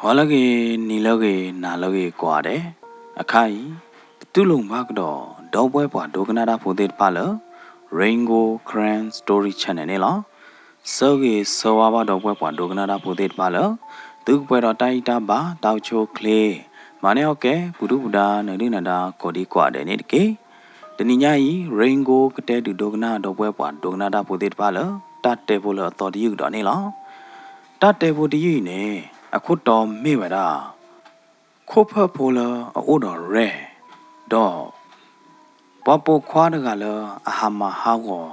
ဟောလကေနီလကေနာလကေကွာတယ်အခါကြီးတူလုံဘကတော့ဒေါပွဲပွားဒိုကနာတာဖိုတဲ့ပါလ Rainbow Grand Story Channel နဲ့လားစောကေစောဝါဘဒေါပွဲပွားဒိုကနာတာဖိုတဲ့ပါလသူပွဲတော့တိုက်တာပါတောက်ချိုကလေးမနေဟုတ်ကဲဘူဒူဘူဒါနေနေနာတာကိုဒီကွာတယ်နေတကေတနိညာကြီး Rainbow ကတဲ့ဒိုကနာဒေါပွဲပွားဒိုကနာတာဖိုတဲ့ပါလတတ်တယ်ဖို့လို့တော်တယူတော့နေလားတတ်တယ်ဖို့တယူနေအခုတော်မေ့ဝတာခိုးဖက်ဖို့လာအိုတော်ရဲတော့ပပခွားတကလည်းအဟာမဟာကို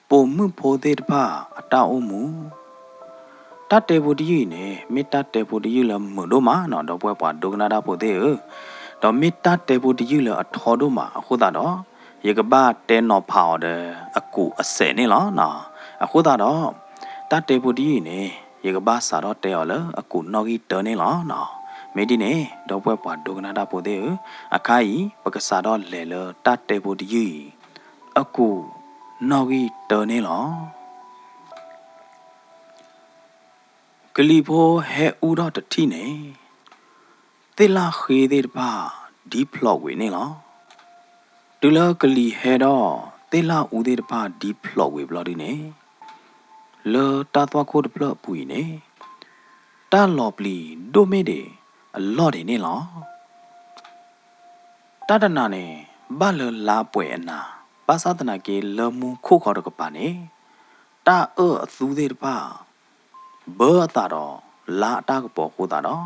ပုံမှုဖို့တဲ့တပါအတောက်မှုတတ်တယ်ဖို့တည်းနေမေတ္တာတယ်ဖို့တည်းလည်းမလို့မနော်တော့ပွဲပွားဒုက္ခနာတာဖို့တဲ့တော့မေတ္တာတယ်ဖို့တည်းလည်းအထော်တော့မှာအခုတော့ရေကဘာတဲနော်ဖောက်တယ်အကူအစဲနေလားနော်အခုတော့တတ်တယ်ဖို့တည်းနေရေကဘာစာတော့တဲရလအကူနော်ကြီးတနေလားနော်မေဒီနေတော့ပွဲပွားဒုက္ခနာတာဖို့တဲ့အခါကြီးပကစားတော့လဲလတတ်တယ်ဖို့တည်းအကူနော်ကြီးတနေလားကလီဖိုဟဲဦးတော့တတိနေတေလာခေတဲ့ပါဒီဖလော့ဝေနေလားတူလာကလီဟဲတော့တေလာဦးတဲ့ပါဒီဖလော့ဝေဘလော်ဒီနေလောတာတော့ခိုးတဖလော့ပူနေတာလော်ပလီဒိုမေဒေအလော့နေနေလားတတနာနေဘာလလာပွဲအနာဘာသာတနာကေလမှုခိုးခေါ်တော့ကပါနေတာအသူတဲ့ပါဘောတာတော့လာတာကပေါ်ခိုးတာတော့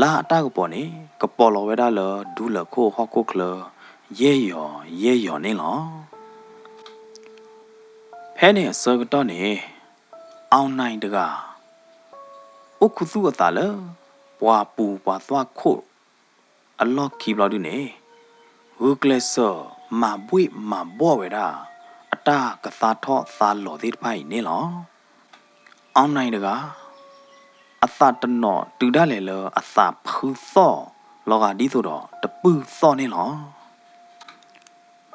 လာတာကပေါ်နေကပေါ်လော်ဝဲတာလဒူးလခိုးဟော့ခိုးကလရဲရောနေလောဖဲနေစကတော့နေအောင်နိုင်တကဥခုစုအတာလပွာပူပွာသွားခို့အလော့ခီဘလော်ဒူနေဝုကလဆောမဘွိမဘောဝဲတာအတာကသာထော့သာလော်သေးဖိုင်နေလောအောင်နိုင်တကအသတနောတူဒါလေလအသဖူသောလောကဒီဆိုတော့တပူသောနေလော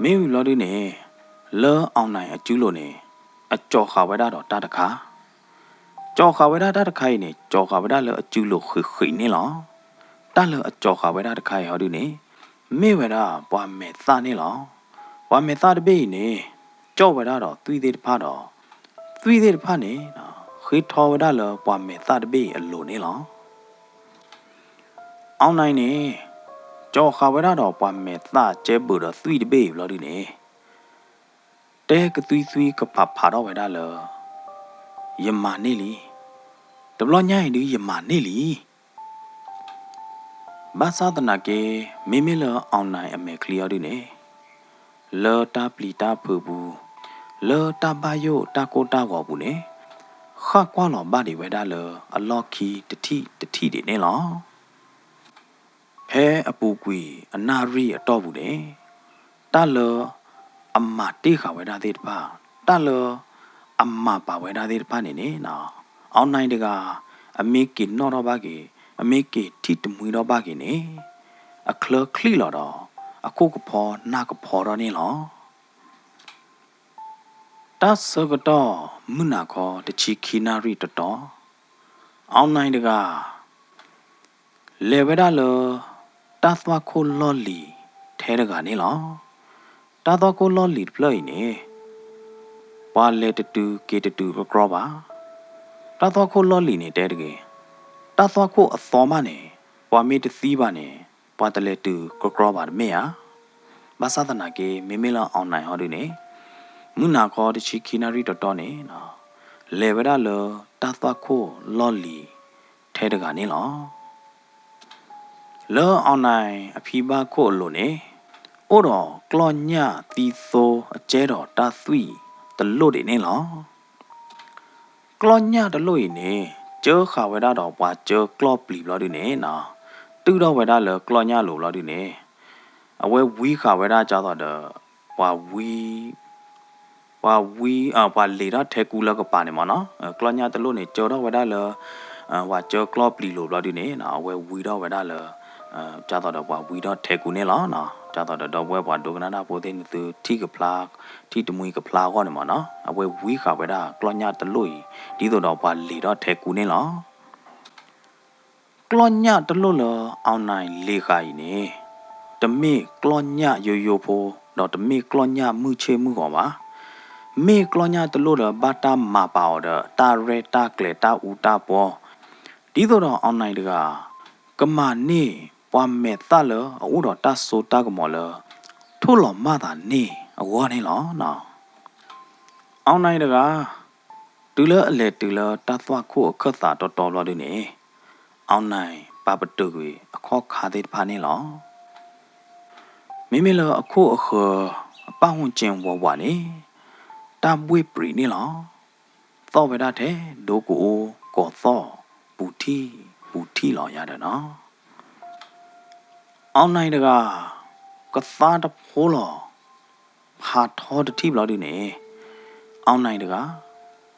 မင်းလော်ဒီနေလောအောင်နိုင်အကျူးလို့နေအကြော်ခါဝဲတာတော့တတခါကြော်ခါဝဲတာတတခိုင်နေကြော်ခါဝဲတာလောအကျူးလို့ခိနေလောတလောအကြော်ခါဝဲတာတခိုင်ဟောဒီနေမေဝဲတာပွားမဲသနေလောပွားမဲသတပိနေကြော်ဝဲတာတော့သွီးသေးတဖားတော့သွီးသေးတဖားနေနော်ခေထော်ဝဒါလပွားမဲသတပိအလိုနေလောအောင်နိုင်နေကြောခါဝဒါတော့ပွားမဲသကျဲပူတော့သွီတပိလောဒီနေတဲကသွီသွီကပဖာတော့ဝဒါလယမနေလီတဘလညိုင်ဒီယမနေလီဘာသာတနာကေမိမိလအောင်နိုင်အမေကလီယောဒီနေလောတာပလီတာဖူဘူးလောတာဘယိုတာကိုတာကောဘူးနေခါကွာလောဘာဒီဝဲဒါလအလော့ခီတတိတွေနေလောဖဲအပူကွီအနာရီအတော့ဘူးတဲ့တလောအမတိခဝဲဒါသေးတပါတလောအမပါဝဲဒါသေးတပါနေနေနော်အောင်နိုင်တကအမေကီနော်တော့ဘာကီအမေကီတိတမွေတော့ဘာကီနေအခလခလီလောတော့အခုကဖောနာကဖောတော့နေလောတဆကတော့မနာခေါ်တချီခီနာရီတတော်အောင်နိုင်တကလေဝဒါလတသွားခိုလော်လီထဲတကနေလောတသွားခိုလော်လီပလိုက်နေပါလေတတူကေတတူကရောပါတသွားခိုလော်လီနေတဲတကေတသွားခိုအသောမနေပွာမေတသီးပါနေပွာတလေတူကရောပါမေယာဘာသာတနာကေမေမေလောအောင်နိုင်ဟောဒီနေမုနာခေါ်တချီခီနာရီတော်နေနော်လေဝဒါလတသွားခိုလော်လီထဲတကနေလောလောအောင်နိုင်အဖီပါခိုလို့နေအိုတော်ကလောညတီသောအကျဲတော်တသွီတလို့နေလောကလောညတလို့နေကျခါဝဒါတော်ပွားကျကလောပလီဘလောဒီနေနော်တူတော်ဝဒါလကလောညလို့ဘလောဒီနေအဝဲဝီခါဝဒါကြတော့ပွားဝီပွာလေတော့ထဲကူလကပါနေမနော်ကလညာတလို့နေကြော်တော့ဝဒါလဝါကြော်ကလော့ပလီလို့ဘလော်ဒီနေနော်ဝဲဝီတော့ဝဒါလကြတော့ပွာဝီတော့ထဲကူနေလောနော်ကြတော့ဝဲပွာဒိုကနာနာပိုတဲ့သူထီကဖလာထီတမွေကဖလာကောနေမနော်အဝဲဝီခါဝဒါကလညာတလို့ဒီတော့ပွာလေတော့ထဲကူနေလောက ကလောညတလို့လအောင်နိုင်လေခိုင်နေတမေကလောညရိုရိုဖိုးတော့တမေကလောညမှုချေမှုကောပါမေကလောညတလို့ဘာတာမပါော်ဒတာရဲတာကလေတာဦးတာပေါ်ဒီတော့အောင်နိုင်တကကမာနေပွားမဲ့တလအူတော့တဆိုတာကမော်လထို့လောမတာနေအဝါနေလောနော်အောင်နိုင်တကတူလအလေတူလတသွားခုအခတ်တာတော်တော်လို့ဒီနေအောင်နိုင်ပပတူကိုအခေါ်ခါတဲ့ဖာနေလောမိမိလအခုအခအပဝန်းကျင်ဝဝနေတပွေပရီနေလောသောဝဒတဲ့ဒိုကိုကောသောပူတီလောရတယ်နော်အောင်နိုင်တကကသားတဖိုးလောဟာထောတတိဘလို့ဒီနေအောင်နိုင်တက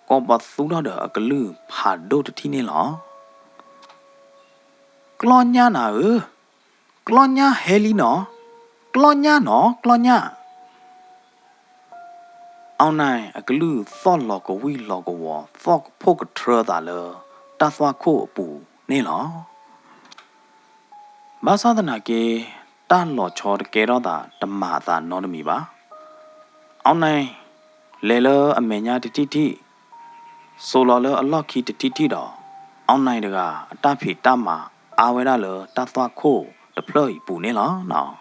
ကောပသုတော့တဲ့အကလူဖာဒိုတတိနေလောကလောညာနာကလောညာဟဲလီနော်ကလောညာနော်ကလောညာအောင်နိုင်အကလူသော့လောကဝီလောကဝသော့ဖို့ကထရတာလတသွားခုအပူနေလောဘာသာဒနာကေတန်လောချောတကေတော့တာဓမ္မသာနောနမီပါအောင်နိုင်လေလအမေညာတတိဆိုလောလအလော့ခီတတိတော့အောင်နိုင်တကအတဖီတမအာဝဲရလတသွားခုတဖလို့ပူနေလောနော်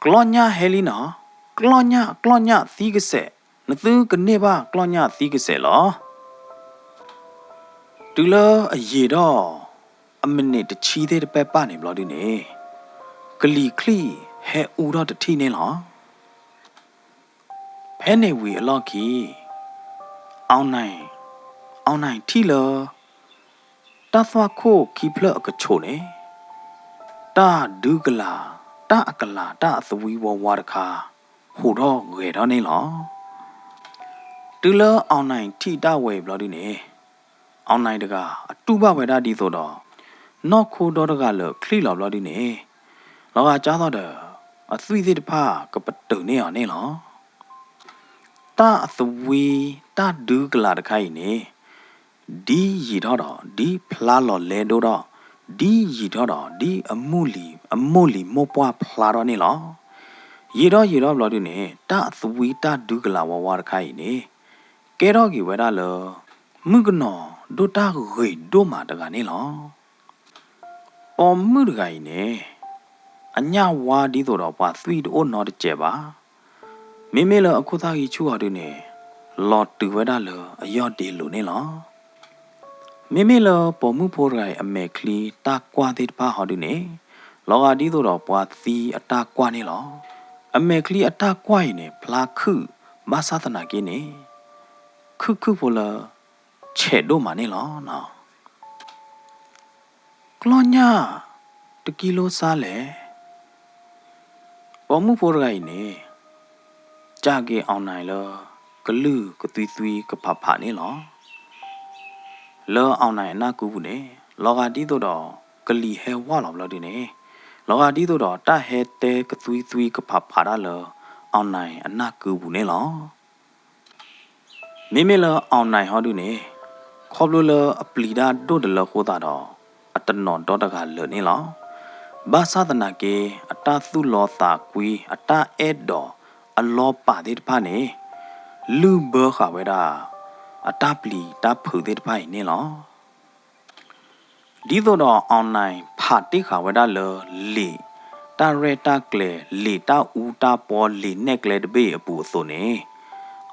ကလောညာဟဲလီနော်ကလောညာသီးကဆက်နသူကနေပါကလောညာသီးကဆက်လောတူလအရေတော့အမနစ်တချီတဲ့ပဲပနေဘလို့ဒီနေကလီခလီဟဲဦးတော့တတိနေလောဖဲနေဝီအလော့ခီအောင်နိုင်ထီလတသွားခိုခီဖလကချိုနေတာဒုကလာတာအကလာတာသဝီဝဝရခါဟိုတော့ငွေတော့နေလောတူလအောင်နိုင်ထီတဝဲဘလို့ဒီနေအောင်နိုင်တကအတူပဝဲတာဒီဆိုတော့နော့ခိုတော့တကလခလီလောဘလို့ဒီနေလောကကြားတော့တဲ့အသွီးသေးတဖာကပတုံနေအောင်နေလောတာအသဝီတာဒုကလာတခိုင်နေဒီရီတော့ဒီဖလာလော်လဲတော့ဒီရီတော့ဒီအမှုလီမောပွားဖလာတော့နေလောရီတော့ဘလို့ဒီနေတာအသဝီတာဒုကလာဝဝတခိုင်နေကဲတော့ကြီးဝဲတာလောမှုကနော်ဒိုတာဂေဒိုမာတကနေလောအော်မှုတခိုင်နေအညာဝါဒီဆိုတော့ပါသီတိုးနော်တကြဲပါမိမေလအခုသားကြီးချူဟာတို့နေလော်တူဝဲတာလောအယော့တေလို့နေလောမိမေလပေါ်မှုဖိုးရိုင်အမေကလီတာကွာတဲ့ပါဟာတို့နေလောကဒီဆိုတော့ပွားသီအတာကွာနေလောအမေကလီအတာကွာရင်ဖလာခုမဆာသနာကိနေခုဖိုလချေတို့မနေလောနော်ကလောညာတကီလိုစားလေပေါ်မှုဖိုးရိုင်နေကြကေအောင်နိုင်လောကလူကသွီကဖဖနေလောလောအောင်နိုင်အနာကူဘူးနေလောကတီးတော့ကလီဟဲဝါလောဘလို့ဒီနေလောကတီးတော့တဟဲတဲကသွီကဖဖတာလောအောင်နိုင်အနာကူဘူးနေလောမိလောအောင်နိုင်ဟောတူနေခေါပလိုလအပလီဒါတို့တလခိုးတာတော့အတနော်တော့တကလနေလောဘာသာတနာကေအတာသူလောတာကွီအတာအဲ့တော်အလောပါတဲ့ဖာနေလူဘောခဝဲတာအတပလီတဖူတဲ့ဖိုင်နေလောဒီတော့အောင်နိုင်ဖာတိခဝဲတာလောလီတာရဲတာကလေလီတာဦးတာပေါ်လီနက်ကလေတဘေအပူဆိုနေ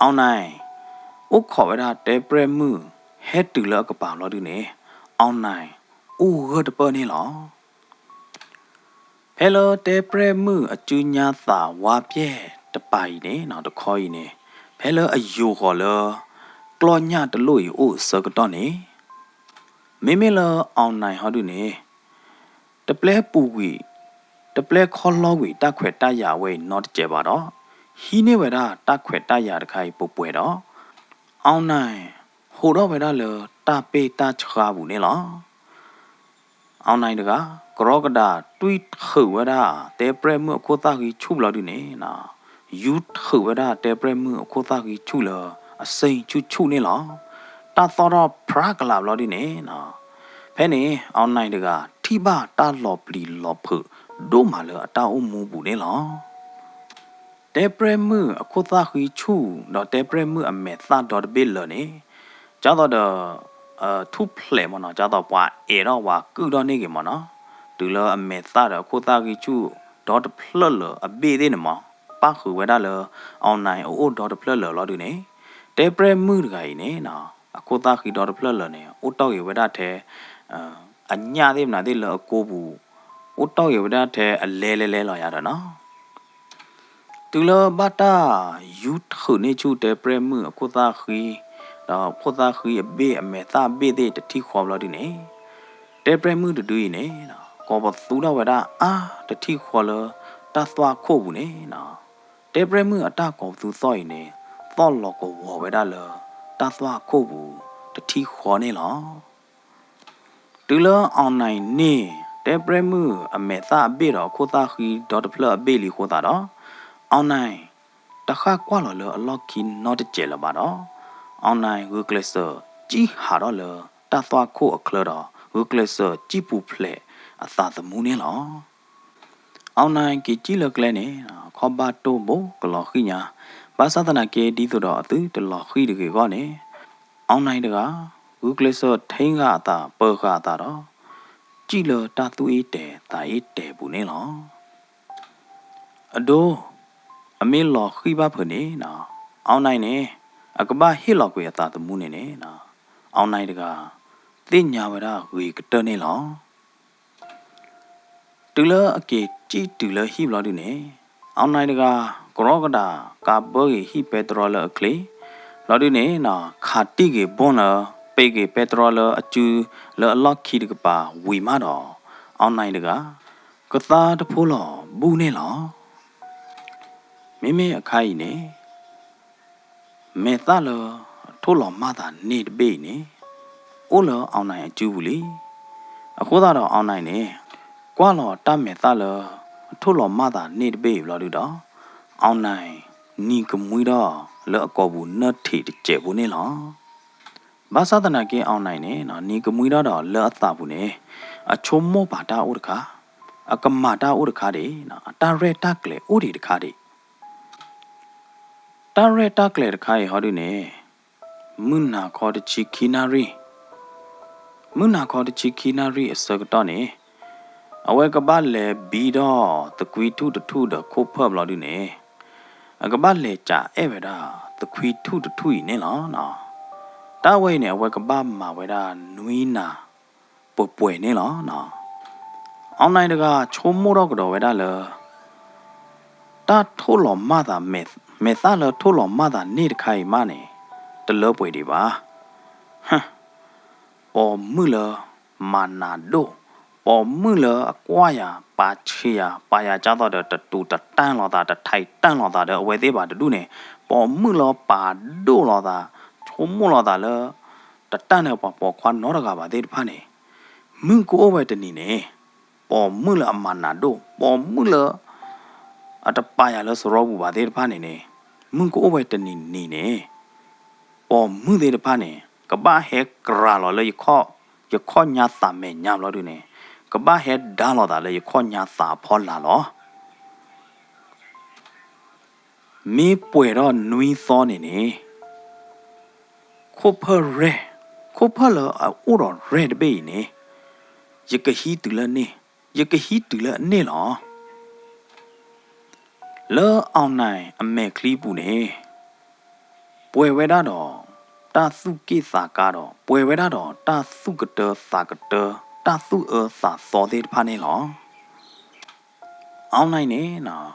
အောင်နိုင်ဥခဝဲတာတဲပရမှုဟဲတူလကပါလို့ဒီနေအောင်နိုင်ဥဟတ်ပနေလောဟဲလိုတဲပရမှုအကျူညာသာဝါပြဲတပိုင်နေနောက်တခေါ်ရင်နေဖဲလောအယိုခေါ်လောကလောညတလို့ရအိုစကတော့နေမိလောအောင်နိုင်ဟောတူနေတပလဲပူဝီတပလဲခေါ်လောဝီတခွဲတရဝဲနော့တကြပါတော့ဟီနေဝဲတာတခွဲတရတခိုင်ပုပွဲတော့အောင်နိုင်ဟိုတော့ဝဲတာလောတပေတချာဘူးနေလောအောင်နိုင်တကကရောကဒါတွီထွဝဲတာတဲပရမှုကိုတာကြီးချုပ်လို့ဒီနေနော်ယူထွဝဲတာတဲပရမှုကိုတာကြီးချုပ်လို့အစိန်ချုပ်နေလောတာသောတော့ဖရာကလာလို့ဒီနေနော် ဖဲနေအောင်နိုင်တကထိပါတာလော်ပလီလော်ဖဒိုမာလအတာအုံမူဘူးနေလောတဲပရမှုအခုသားခီချူတော့တဲပရမှုအမေသာတော့ဘီလနေကျတော့ထုဖလေမနော်ကျတော့ပွားအေတော့ဝါကူတော့နေကမနော်တူလအမေသာတော့အခုသားခီချူတော့ဖလလအဘေးသေးနမပါခူဝဲတာလအောင်နိုင်အိုတော့ဖလလလော်တူနေတဲပရမှုတကကြီးနေနော်အခုသားခီတော့ဖလလနေအိုတော့ရဝဲတာတဲ့အညာသေးမနာသေးလအကိုဘူးအိုတော့ရဝဲတာတဲ့အလဲလဲလော်ရတော့နော်တူလဘတာယူထုနေချူတဲ့ပရမှုအခုသားခီတော့ခုသားခီအဘေးအမေသားဘေးတဲ့တတိခေါ်လို့ဒီနေတဲ့ပရမှုတူရနေနော်ကောဘသူတော့ဝဒအာတတိခေါ်လို့တသွားခို့ဘူးနေနော်တဲ့ပရမှုအတကောသူစော့ရနေသော့လော်ကိုဝဝဒလတသွားခို့ဘူးတတိခေါ်နေလောတူလအောင်နိုင်နေတဲ့ပရမှုအမေသားဘေးတော့ခုသားခီဒေါ်ပလအဘေးလီခို့တာတော့အောင်နိုင်တခါကွာလော်လအလော့ကီနော့တကျဲလပါတော့အောင်နိုင်ဝကလစ်ကြီးဟာတော့လတသွားခို့အခလတော့ဝကလစ်ကြီးပူဖလက်အသာသမူးနေလောအောင်နိုင်ကကြီးလကလဲနေခေါ်ပါတိုးဘကလော်ခိညာဘာသာတနာကေဒီဆိုတော့အသူတလော်ခိတကေကောနေအောင်နိုင်တကဝကလစ်ထိန်းကအသာပေခအသာတော့ကြည်လတသူအေးတဲတာအေးတဲဘူးနေလောအဒိုအမေလော်ခိပါဖနေနော်အောင်နိုင်နေအကဘာဟီလောက်ကိုရတာသမူးနေနေနော်အောင်နိုင်တကသိညာဝရဝေကတနေလောတူလအကေကြည်တူလဟိဘလောတူနေအောင်နိုင်တကကရောကတာကာဘောဟိပက်ထရောလအခလီလောတူနေနော်ခါတိကေဘွန်လပေကေပက်ထရောလအကျူလောအလောက်ခီတကပါဝီမတော့အောင်နိုင်တကကသားတဖိုးလောဘူးနေလောမိမိအခိုင်နေမေသားလထိုးလောမသာနေတပိနေအိုးလောအောင်နိုင်အကျူးဘူးလေအခုတော့အောင်နိုင်နေကွာလောတမေသားလထိုးလောမသာနေတပိဘလို့တော့အောင်နိုင်နီကမွေးတော့လောအကောဘူးနတ်ထေတကျဲဘူးနေလောဘာသာတနာကင်းအောင်နိုင်နေနော်နီကမွေးတော့လောအသဘူးနေအချုံမောပါတာဥဒခအကမတာဥဒခတဲ့နော်အတာရဲတကလေဥဒီတခတဲ့တာရဲတကလေတခါရဟောဒီနေမွနာခေါ်တချီခီနာရီမွနာခေါ်တချီခီနာရီအစကတော့နေအဝဲကပတ်လေဘီတော့တကွီထုတထုတခိုးဖပ်လို့ဒီနေအကပတ်လေကြအဲ့ဝဲတာတကွီထုတထုနေလောနော်တာဝဲနေအဝဲကပတ်မှာဝဲတာနွီးနာပွနေလောနော်အောင်နိုင်တကချုံမိုးတော့ကတော့ဝဲတာလေတာထိုးလောမသာမေသားလထိုးလောမသာနေတခိုင်မနေတလောပွေဒီပါဟမ်ပေါ်မှုလမာနာဒိုပေါ်မှုလအကွာရပါချီယာပါရကြတော့တတူတတန်းလောတာတထိုက်တန်းလောတာအဝဲသေးပါတူနေပေါ်မှုလပါဒိုလောတာချုံမိုးလောတာလေတတန်းနဲ့ပေါ်ခွာနောတကပါသေးတဖာနေမင်းကိုဝဲတနေနေပေါ်မှုလအမာနာဒိုပေါ်မှုလအတပါရလစရောဘူးပါသေးတဖာနေနေမင်းကိုဝဲတနေနေပေါ်မှုသေးတဖာနေကဘာဟဲကရာလောလေယခောညာသာမေညာလောဒုနေကဘာဟဲဒါလောတာလေယခောညာသာဖောလာလောမေပွေတော့နွီးသောနေနေခိုဖရဲခိုဖလောအိုတော့ရဲတပေနေယကဟီတူလနေယကဟီတူလနေလောလောအောင်နိုင်အမေကလီပူနေပွေဝဲတော့တာစုကိစာကတော့ပွေဝဲတော့တာစုကတစာကတတာစုစာစောသေးတဖာနေလောအောင်နိုင်နေနော်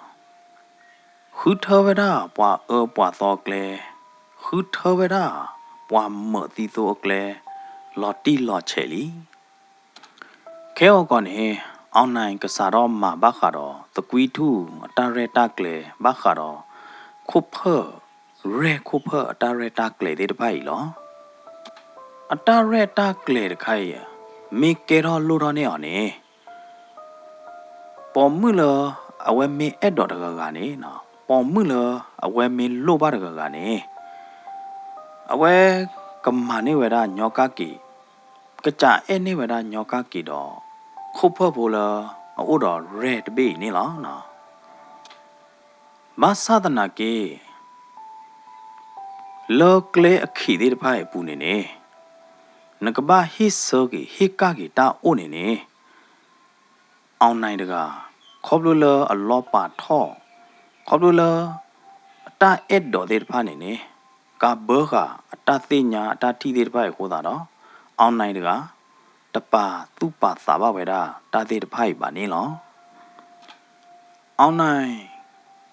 ခူထဝဲတာပွာပွာသောကလေခူထဝဲတာပွာမတိသောကလေလော်တီလော်ချေလီခဲောကနေအောင်နိုင်ကစားတော့မှာဘာခါတော့တကွီထုအတာရဲတာကလေဘာခါတော့ခုဖရဲခုဖအတာရဲတာကလေတဲ့တပိုင်လောအတာရဲတာကလေတခိုင်မိကေရောလူတော်နေအောင်နေပေါ်မှုလအဝဲမင်းအဲ့တော်တကနေနော်ပေါ်မှုလအဝဲမင်းလို့ပါတကနေအဝဲကမ္မနေဝဲတာညောကကီ ကကြအဲ့နေဝဒညောကကီတော့ခုတ်ဖို့ဘောလာအိုတော့ red ဘေးနေလားနော်မဆာဒနာကေလောကလေအခီတဲ့ဖိုင်ပူနေနေနကဘာဟိဆောကီဟိကကီတာအိုနေနေအောင်နိုင်တကခေါပလူလအလောပါထောခေါပလူလအတာအက်တော်တဲ့ဖာနေနေကဘောကအတာသိညာအတာထီတဲ့ဖိုင်ခိုးတာတော့အောင်နိုင်တကတပါသူ့ပါသာဘဝေဒတာတဲ့ဖိုင်ပါနေလောအောင်နိုင်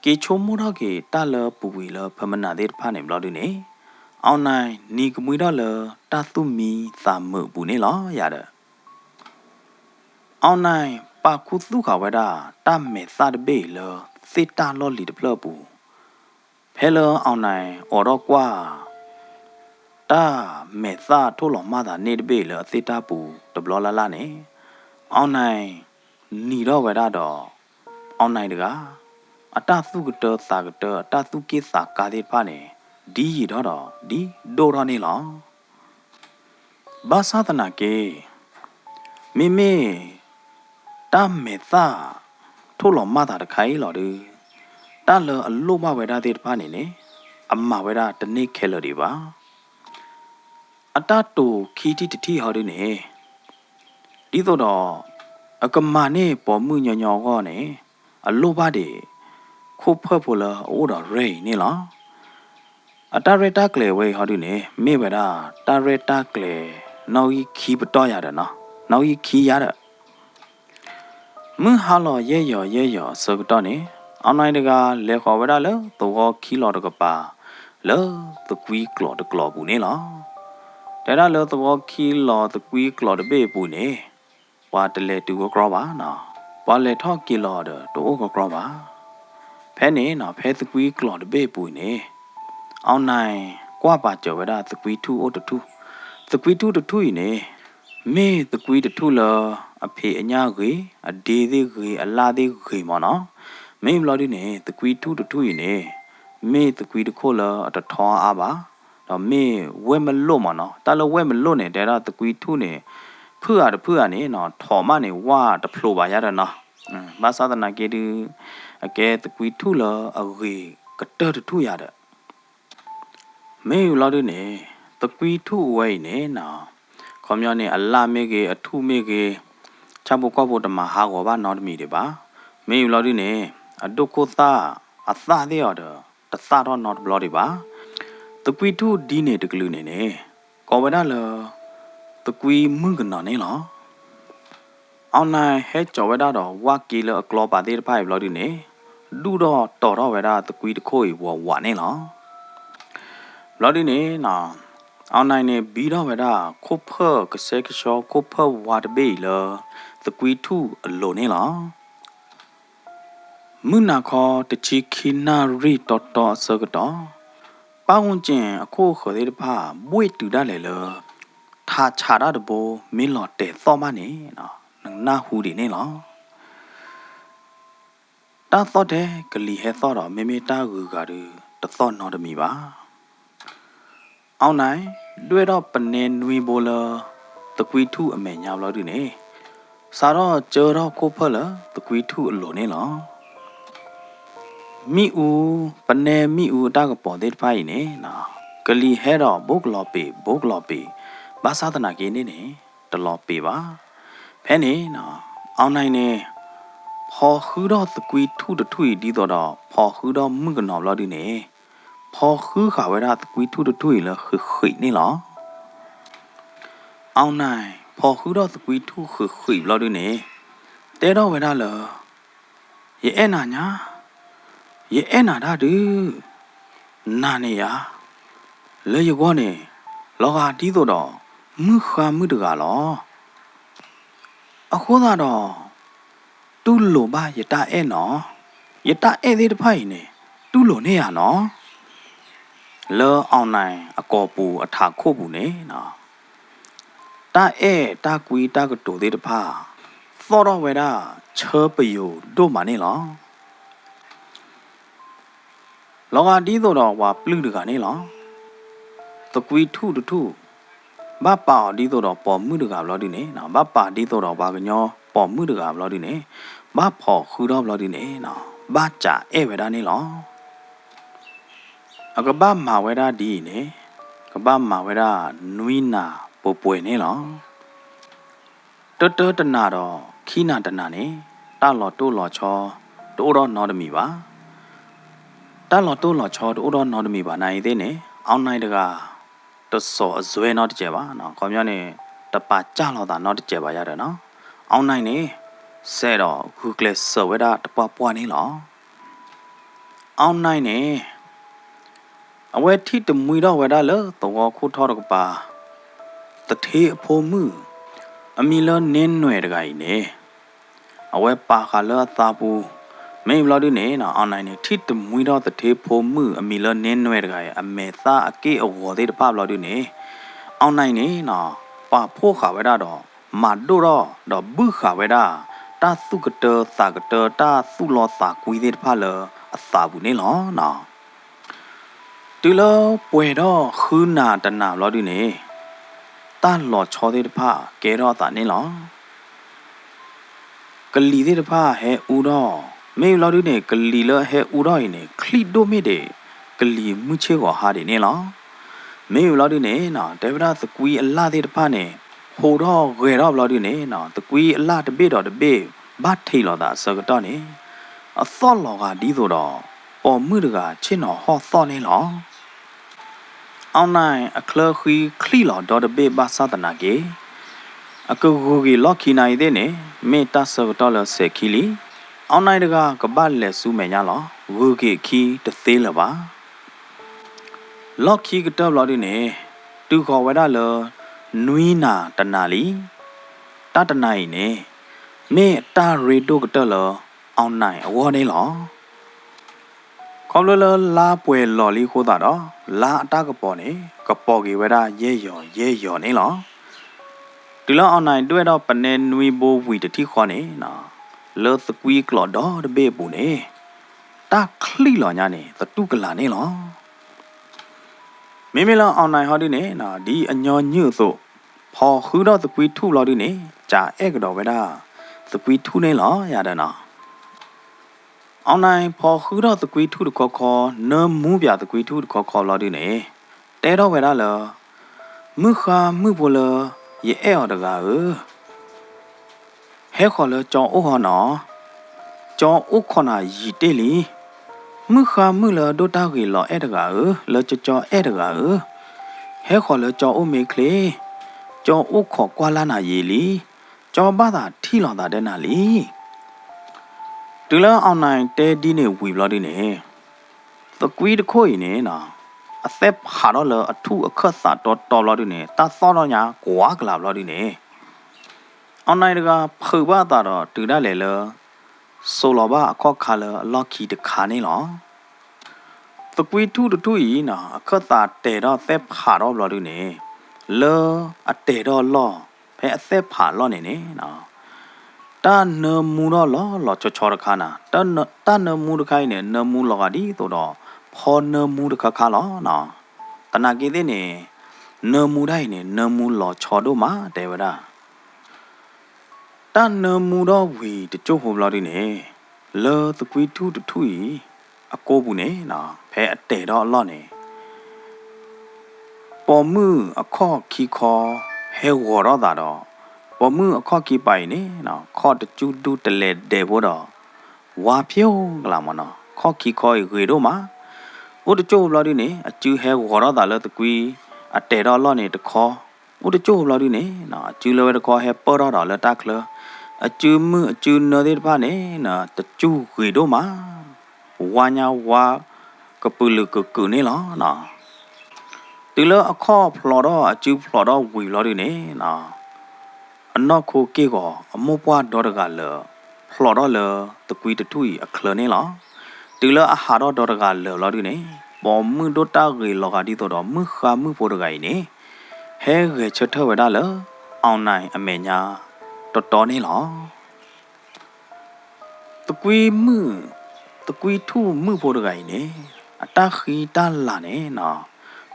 ကေချိုမိုတော့ကေတာလပူဝီလဖမနာတဲ့ဖာနေဘလို့ဒီနေအောင်နိုင်နီကမွေတော့လတာသူမီသာမှုပူနေလောရတယ်အောင်နိုင်ပါခုသူခဝဲတာတမေသတဘေလစေတာလောလီတဖလပူဖဲလအောင်နိုင်အော်တော့ကွာတာမေသထိုးလောမတာနေတဘေလစေတာပူတဘလလာလာနေအောင်နိုင်နီတော့ဝဲတာတော့အောင်နိုင်တကအတသုကတသာကတအတသုကိသာကာတိဖာနေဒီရတော့ဒီဒိုရနေလောဘာသာတနာကေမိမိတာမေသာထိုးလောမတာတခိုင်လော်ဒီတာလအလို့မဝဲတာတဲ့ဖာနေနေအမဝဲတာတနေ့ခဲလော်ဒီပါအတတူခီတီတတိဟော်ဒီနေဒီတော့အကမာနေပေါ်မှုညညောကောနေအလို့ပါတဲ့ခုဖတ်ဖို့လားအိုးတော့ရိနေလားအတာရတာကလေဝဲဟောဒီနေမေဝဒါတာရတာကလေနောက်ကြီးခီးပတော့ရတယ်နော်နောက်ကြီးခီးရတဲ့မဟာလောရဲရောစကတော့နေအွန်လိုင်းတကလေခေါ်ဝဲတာလေတော့ခီးလော်တကပါလေတကွီကလော်တကလော်ဘူးနေလားတဲ့ဒါလေတော့ခီးလော်တကွီကလော်တဘေးဘူးနေဝါတလေတူကကောပါနော်ဝါလေထော့ကီလော်တော့ကကောပါဖဲနေနော်ဖဲတကွီကလော်တဘေးဘူးနေအောင်နိုင်ကွာပါကြော်ဝဲတာတကွီထူအိုတထူတကွီထူတထူနေမေတကွီတထူလောအဖေအညာကြီးအဒေသေးကြီးအလာသေးကြီးမနော်မင်းဘလော်ဒီနေတကွီထူတထူနေမေတကွီတခိုလောအတထောအားပါတော့မေဝဲမလို့မနော်တလဝဲမလို့နေတဲ့တော့တကွီထူနေဖူရနေနော်ထော်မနေဝါတဖလိုပါရတဲ့နော်ဘာသာတနာကေဒီအကဲတကွီထူလောအကြီးကတထူရတဲ့မေယူလောက်နေတကွီထုဝဲနေနော်ခေါမျောနေအလာမေကေအထုမေကေချဘကောဘတမဟာကောပါနော်တမီတွေပါမေယူလောက်နေအဒုခိုသာအသသေးရတော့တသတော့နော်ဘလော်တွေပါတကွီထုဒီနေတကလူနေနေကောဝဒလတကွီမှုကနော်နေလောအောင်နိုင်ဟဲကြော်ဝဒတော့ဝါကီလအကလောပါသေးတဖိုင်ဘလော်တွေနေဒူတော့တော်တော့ဝဒတကွီတခိုးဝါနေလောလော်ဒီနေနော်အောင်နိုင်နေဘီတော့ဝဒခုဖကစဲကရှောခုဖဝါတဘေးလသကွီထူအလိုနေလားမုနာခေါ်တချီခိနာရီတော်စကတော့ပေါင်းကျင်အခုခေါ်တဲ့ဖာဘွေတူတာလေလထာချာရတဘောမင်းလော်တဲ့သောမနေနော်နာဟူဒီနေလားတာသောတဲ့ကလီဟဲသောတော့မေမေတာကူကတူတသောနော်တမီပါအောင်နိုင်တွေ့တော့ပနေနွေဘောလတကွီထုအမေညာဘလို့ဒီနေစားတော့ကြော်တော့ကိုဖက်လတကွီထုအလိုနေလောမိဦးပနေမိဦးတာကပေါ်တဲ့ဖိုင်နေနော်ကလီဟဲတော့ဘုတ်လော်ပေဘာသာတနာကင်းနေတလော်ပေပါဖဲနေနော်အောင်နိုင်နေဖော်ခူတော့တကွီထုတထွေဒီတော့ဖော်ခူတော့မှုကနော်လို့ဒီနေဖော်ခူခါဝဲတာတကွီထုတထွေလခိနေလောအောင်နိုင်ဖော်ခူတော့တကွီထုခိလို့ဒီနေတဲတော့ဝဲတာလရဲ့အဲ့နာညာရဲ့အဲ့နာတာဒူနာနေရလေရကောနေလောကတီးတော့မှုခါမှုတကလောအခုသာတော့တူးလိုပါယတာအဲ့နော်ယတာအဲ့သေးတဖိုင်နေတူးလိုနေရနော်လောအောင်နိုင်အကောပူအထာခုတ်ပူနေနော်တာအဲ့တာကွီတာကတူသေးတဖာသောတော့ဝဲတာချေပယိုတို့မနေလောလောကတီးတော့ဝါပလူတကနေလောတကွီထု ဘာပါဒီတော့ပေါ်မှုတကဘလို့ဒီနေနော်ဘာပါဒီတော့ဘာကညောပေါ်မှုတကဘလို့ဒီနေဘာဖော်ခူတော့ဘလို့ဒီနေနော်ဘာကြအဲဝဲတာနေလောအကဘာမာဝဲတာဒီနေကဘာမာဝဲတာနွိနာပိုပွေနေလောတတနာတော့ခီနာတနာနေတလော်တိုးလော်ချောတိုးတော့နော်တမီပါတလော်တိုးလော်ချောတိုးတော့နော်တမီပါနိုင်သေးနေအောင်နိုင်တကတဆောအဇွဲနော်တကြပါနော်ခေါမျိုးနေတပါကြလောက်တာနော်တကြပါရတယ်နော်အောင်နိုင်နေဆဲတော့ခုကလစ်ဆောဝဲတာတပွားပွားနေလောအောင်နိုင်နေအဝဲထိတမွေတော့ဝဲတာလေတော့ခုထောတော့ကပါတထေးအဖို့မှုအမီလနင်းနွယ်တကကြီးနေအဝဲပါခါလာသာပူမိမလို့ဒီနေနော်အောင်နိုင်နေထိတမွေတော့တထေးဖို့မှုအမီလနင်းနွယ်တကကြီးအမေသားအကေအဝေါ်သေးတပလို့ဒီနေအောင်နိုင်နေနော်ပါဖို့ခါဝဲတာတော့မတ်တို့တော့ဘူးခါဝဲတာတာစုကတသာကတတာစုလောသာကွေးသေးတဖလအသာဘူးနေလောနော်တူလောပွေတော့ခူးနာတနာလို့ဒီနေတာလော်ချောသေးတဖကဲတော့တာနေလောကလီသေးတဖဟဲဦးတော့မေလို့ဒီနေကလီလဟဲဦးတော့နေခလီဒိုမီတဲ့ကလီမှုချေကိုဟာဒီနေလောမေလို့ဒီနေနော်ဒေဝရသကွီအလာသေးတဖနဲ့ဟိုတော့ရေတော့လို့ဒီနေနော်သကွီအလာတပိတော့တပိဘာထိလို့တာစကတော့နေအသောလောကဒီဆိုတော့ပေါ်မှုတကချင်းတော်ဟောသောနေလောအောင်နိုင်အခလခီခလီလောဒေါ်တပိဘာသတနာကေအကူဂူဂီလော်ခီနိုင်တဲ့နေမေတာစကတော့လဆေခီလီအောင်နိုင်တကကပတ်လက်စုမယ်ညာလောဂူဂီခီတသေးလပါလော်ခီကတော့လို့ဒီနေတူခေါ်ဝဲတာလောနွီနာတနာလီတတနိုင်နေမေတာရီတိုကတော့လောအောင်နိုင်အဝေါ်နေလောခေါလလလာပွဲလော်လီခိုးတာတော့လာအတကပေါ်နေကပေါ်ကြီးဝဲတာရဲရော်နေလောဒီလောအောင်နိုင်တွေ့တော့ပနေနွီဘိုးဝီတတိခေါ်နေနော်လောသကွီကလော်တော့တဘေပူနေတာခလီလော်ညာနေသတုကလာနေလောမေလောအောင်နိုင်ဟောဒီနေနော်ဒီအညောညွတ်ဆိုဖော်ခူတော့သကွီထုလော်ဒီနေဂျာအဲ့ကတော့ဝဲတာသကွီထုနေလောရတယ်နော်အောင်နိုင်ဖော်ခူတော့သကွီထုတခေါ်နမူးပြသကွီထုတခေါ်လော်ဒီနေတဲတော့ဝဲတာလောမှုခါမှုဘလရဲအဲ့ော်တကာဟဲခေါ်လောကြောင်းအိုဟောနော်ကြောင်းအိုခေါ်နာရီတေးလီမှုခါမှုလောဒိုတာဂီလောအဲ့တကာလောကြောအဲ့တကာဟဲခေါ်လောကြောင်းအိုမေကလေကြောင်းအိုခေါ်ကွာလာနာရီလီကြောင်းဘာသာထီလောင်တာတဲ့နာလီဒီလောအောင်နိုင်တဲဒီနေဝီဘလော်ဒီနေသကွီတခွေနေနော်အသက်ခါတော့လအထုအခက်စာတော်လို့ဒီနေတာသောတော့ညာကွာကလာလို့ဒီနေအွန်လိုင်းတကဖူပါတာတော့တူတယ်လေလဆိုလောပါအခောက်ခါလလော်ခီတခါနေလောသကွီထုတူဤနော်အခက်စာတဲတော့သက်ခါတော့လို့ဒီနေလောအတဲတော့လောဖဲအသက်ဖါလို့နေနေနော်တာနမူတော့လောချောတခါနာတာနမူတခိုင်းနေနမူလောကဒီတော့ဖော်နမူတခါလောနော်တနာကေတဲ့နေနမူတိုင်းနေနမူလောချောတော့မှာတဲဝဒါတာနမူတော့ဝီတကျုပ်ဟိုဘလောက်ဒီနေလောသကွီထုထူဤအကိုဘူးနေနော်ဖဲအတဲတော့လော့နေပေါ်မှုအခော့ခီခေါ်ဟဲဝရောတာတော့ပေါ်မှုအခော့ခီပိုင်နေနော်ခော့တကျူတူတလေတဲဘောတော့ဝါဖြုံးကလာမနော်ခော့ခီခေါ်ရေတော့မှာဥတချို့ဘလောက်ဒီနေအကျူဟဲဝရောတာလဲတကွီအတဲတော့လော့နေတခေါ်ဥတချို့ဘလောက်ဒီနေနော်အကျူလဲတခေါ်ဟဲပေါ်တော့လဲတက်လအကျူမှုအကျူနော်တဲ့ဖာနေနော်တကျူရေတော့မှာဝါညာဝါကပူလကနေလောနော်ဒီလောအခေါ်ဖလော်တော့အကျူဖလော်တော့ဝီလော်ဒီနေနော်အနောက်ခိုကေကောအမောပွားဒေါ်တကလဖလော်တော့လတကွီတထူအခလနေလောဒီလောအဟာတော့ဒေါ်တကလလော်ဒီနေပေါ်မှုဒိုတာရေလောကဒီတော့မှုခါမှုပိုတကိုင်နေဟဲရေချထဝဒါလအောင်နိုင်အမေညာတော်နေလောတကွီမှုပိုတကိုင်နေအတခီတလာနေနော်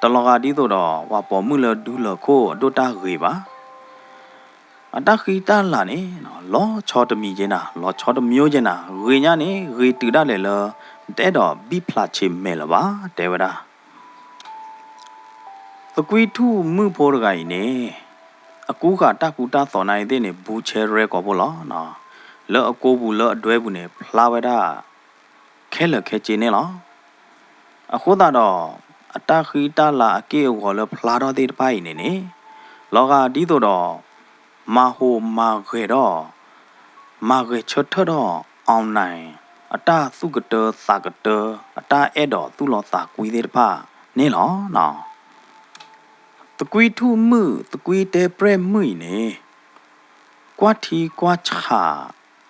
တလောကဒီတော့ဝါပေါ်မှုလဒူလခိုဒိုတာရေပါအတခိတလာနေနော်လောချောတမီချင်းနာလောချောတမျိုးချင်းနာရေညာနေရေတူတာလေလောတဲတော့ဘိဖလာချေမဲလပါတဲဝဒါတကွီထုမှုဖို့ရကိုင်နေအကူကတကူတာသောနိုင်တဲ့နေဘူချဲရဲကောဘောလောနော်လောအကိုဘူးလောအတွဲဘူးနေဖလာဝဒါခဲလခဲချေနေလောအခုတော့အတခိတလာအကေအောလောဖလာတော့တဲ့ပိုင်နေနေလောကဒီတော့မာဟိုမာခေတော့မာခေချတ်တော့အောင်နိုင်အတသုကတသာကတအတအဲ့တော့သူ့လောသာကွေးတဲ့ဖာနေလောနော်တကွီထုမှုတကွီတဲပရဲမှုနေကွာတီကွာချာ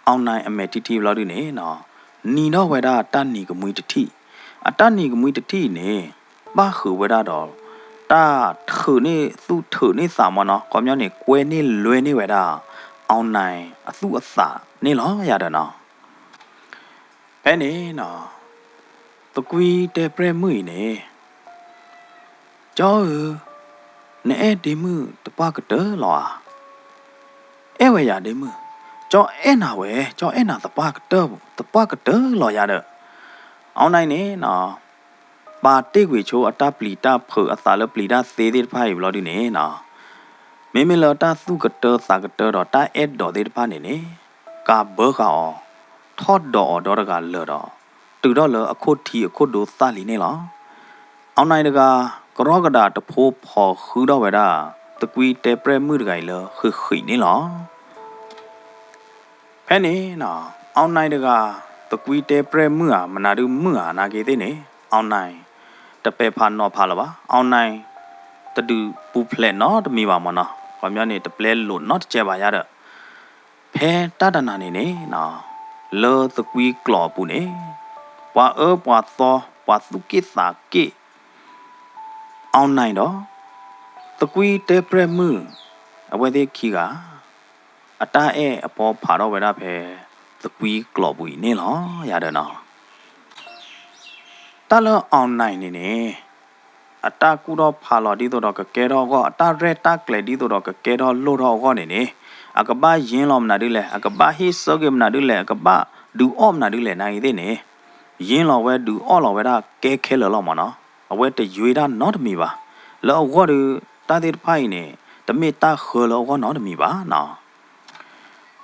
အောင်နိုင်အမေတီတီလောက်ဒီနေနော်နီတော့ဝဲတာတနီကမွေတတိအတနီကမွေတတိနေပါခူဝဲတာတော့တာထုနေသူ့ထုနေစာမနော်ကောမျိုးနေကွဲနေလွယ်နေဝဲတာအောင်နိုင်အသူ့အစာနေလောရတယ်နော်ဘယ်နေနော်တကွီတဲပရဲမှုနေကြောနေဒီမှုတပကတလောအဲ့ဝဲရဒီမှုကြောအဲ့နာဝဲကြောအဲ့နာတပကတလောရတဲ့အောင်နိုင်နေနော်ပါတိကွေချိုအတပလီတာဖေအသာလပလီတာသေးသေးဖိုင်ဘလော်ဒီနေနော်မေမေလောတာသုကတသာကတတော့တာအဲ့တော်သေးတဖာနေနေကာဘောကောထော့တော်ဒေါ်ရကလော်တော့တူတော့လအခုထီအခုဒိုသလီနေလောအောင်နိုင်တကကရောကဒါတဖိုးဖော်ခူတော့ဝဲတာတကွီတဲပရမှုတကိုင်လခိနေလောဖဲနေနော်အောင်နိုင်တကတကွီတဲပရမှုမနာဒူမှုနာကေသေးနေအောင်နိုင်တပေဖာနော်ဖာလပါအောင်နိုင်တတူပူဖလက်နော်တမီပါမနော်ဘာမျိုးနေတပလဲလို့နော်တကြပါရတဲ့ဖဲတတနာနေနေနော်လောတကွီကလော်ပူနေပွာပွာသောပွာသုကိသာကေအောင်နိုင်တော့တကွီတဲပရမှုအဝဲသေးခီကအတားအပေါ်ဖာတော့ဝဲတာဖဲတကွီကလော်ပူနေလောရတယ်နော်တလအောင်နိုင်နေနေအတာကူတော့ဖာလော်ဒီတော့ကကဲတော့ကအတာရက်တကလေဒီတော့ကကဲတော့လို့တော့ကနေနေအကဘာယင်းလောမနာဒီလေအကဘာဟိစောကေမနာဒီလေအကဘာဒူအောမနာဒီလေနိုင်သေးနေယင်းလောဝဲဒူအောလောဝဲတာကဲခဲလောမနော်အဝဲတရွေတာနော်တမီပါလောဝရတာတဲ့ဖိုင်နေတမေတာခေလောကနော်တမီပါနော်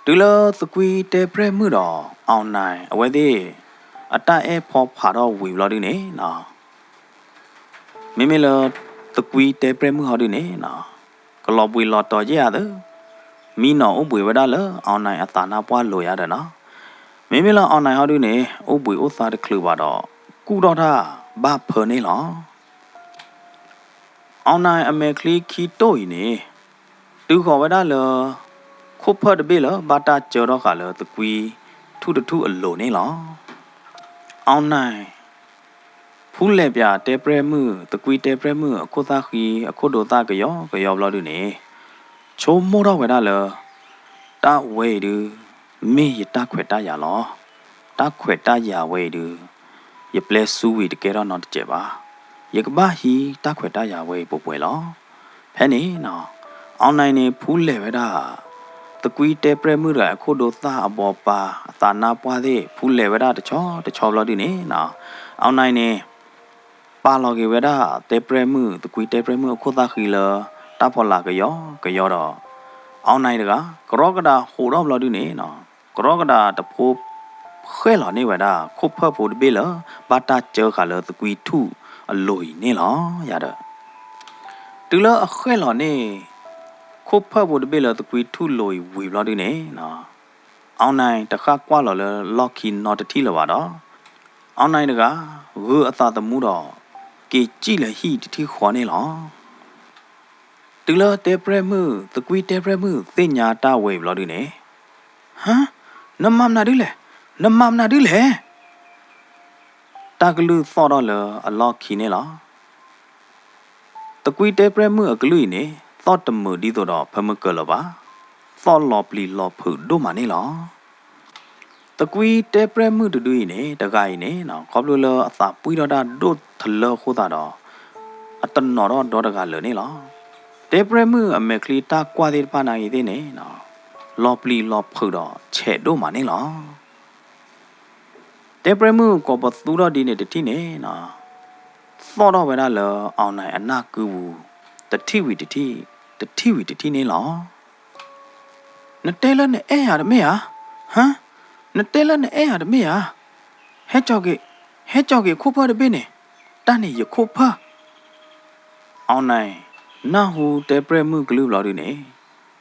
ဒီလောသကွီတဲပရမှုတော့အောင်နိုင်အဝဲသေးအတအဖော်ဖာတော့ဝီဘလော်ဒီနေနော်မိမိလောတကွီတဲပရမှုဟောဒီနေနော်ကလောပွေလော်တော်ကြရတယ်မိနော်ဥပွေဝဒါလောအောင်နိုင်အသာနာပွားလိုရတယ်နော်မိမိလောအောင်နိုင်ဟောဒီနေဥပွေဥသာတခလူပါတော့ကူတော့တာဘာဖာနေလောအောင်နိုင်အမေကလီခီတိုးနေတူခေါ်ဝဒါလောခုဖတ်ဘေးလောဘာတာကျော်တော့ခါလောတကွီထုတထုအလိုနေလောအောင်နိုင်ဖူးလက်ပြတဲပရမှုတကွီတဲပရမှုအခုသားခီအခုဒိုသားကရောဘလော်ဒူနေချိုးမိုးတော့ဝဲတာလောတာဝဲဒူမေးရတာခွေတာရလောတာခွေတာရဝဲဒူရပလက်ဆူဝီတကယ်တော့တော့ကြပါရကဘာဟီတာခွေတာရဝဲပို့ပွဲလောဖဲနေနော်အောင်နိုင်နေဖူးလက်ဝဲတာတကွီတဲပရမှုရအခုဒိုသားအပေါ်ပါအသာနာပွားသေးဖူးလက်ဝဲတာတချောလော်ဒီနေနော်အောင်နိုင်နေပါလော်ကေဝဲတာတဲပရမှုတကွီတဲပရမှုအခုသားခီလတာဖော်လာကရောတော့အောင်နိုင်တကကရောကဒါဟိုတော့ဘလော်ဒီနေနော်ကရောကဒါတဖိုးခဲလော်နေဝဲတာခုဖတ်ဖို့တပေးလဘာတာကျဲခါလတကွီထုအလိုနေလောရတော့တူလအခဲလော်နေခုဖတ်ဖို့တပေးလတကွီထုလိုဝီဘလော်ဒီနေနော်အောင်နိုင်တခါကွာလော်လော်ခီနော်တတိလောပါတော့အောင်နိုင်တကရအသာတမှုတော့ကေကြည့်လဟိတတိခေါ်နေလောတူလတဲပရမှုတကွီတဲပရမှုသိညာတဝဲဘလော်ဒီနေဟမ်နမမနာဒီလေတာကလူဖော်တော့လအလော့ခီနေလားတကွီတဲပရမှုအကလူနေသော့တမှုဒီတော့ဖမကလပါသော့လော်ပလီလော်ဖုဒိုမနေလားတကွီတဲပရမှုတူနေတကိုင်နေနော်ခေါပလိုလအသာပွီတော့တာဒိုထလခိုးတာတော့ အတနော်တော့ဒေါ်တကလည်းနေလားတေပရမှုအမေကလီတာကွာတဲ့ပါနိုင်သေးနေနော်လော်ပလီလော်ဖူတော့ချဲ့တော့မှနေလားတေပရမှုကောပသူတော့ဒီနေတတိနေနော်သောတော့ဝဲလာလအောင်နိုင်အနာကူတတိဝီတတိနေလားနတဲလနဲ့အဲ့ရမေဟာဟမ်နတဲလနဲ့အဲ့ရမေဟာဟဲကြောက်ကေခိုးဖားတဲ့ပင်းနေတန်းနေရခိုးဖားအောင်နိုင်နာဟူတဲပရမှုဂလူဘလောက်ဒီနေ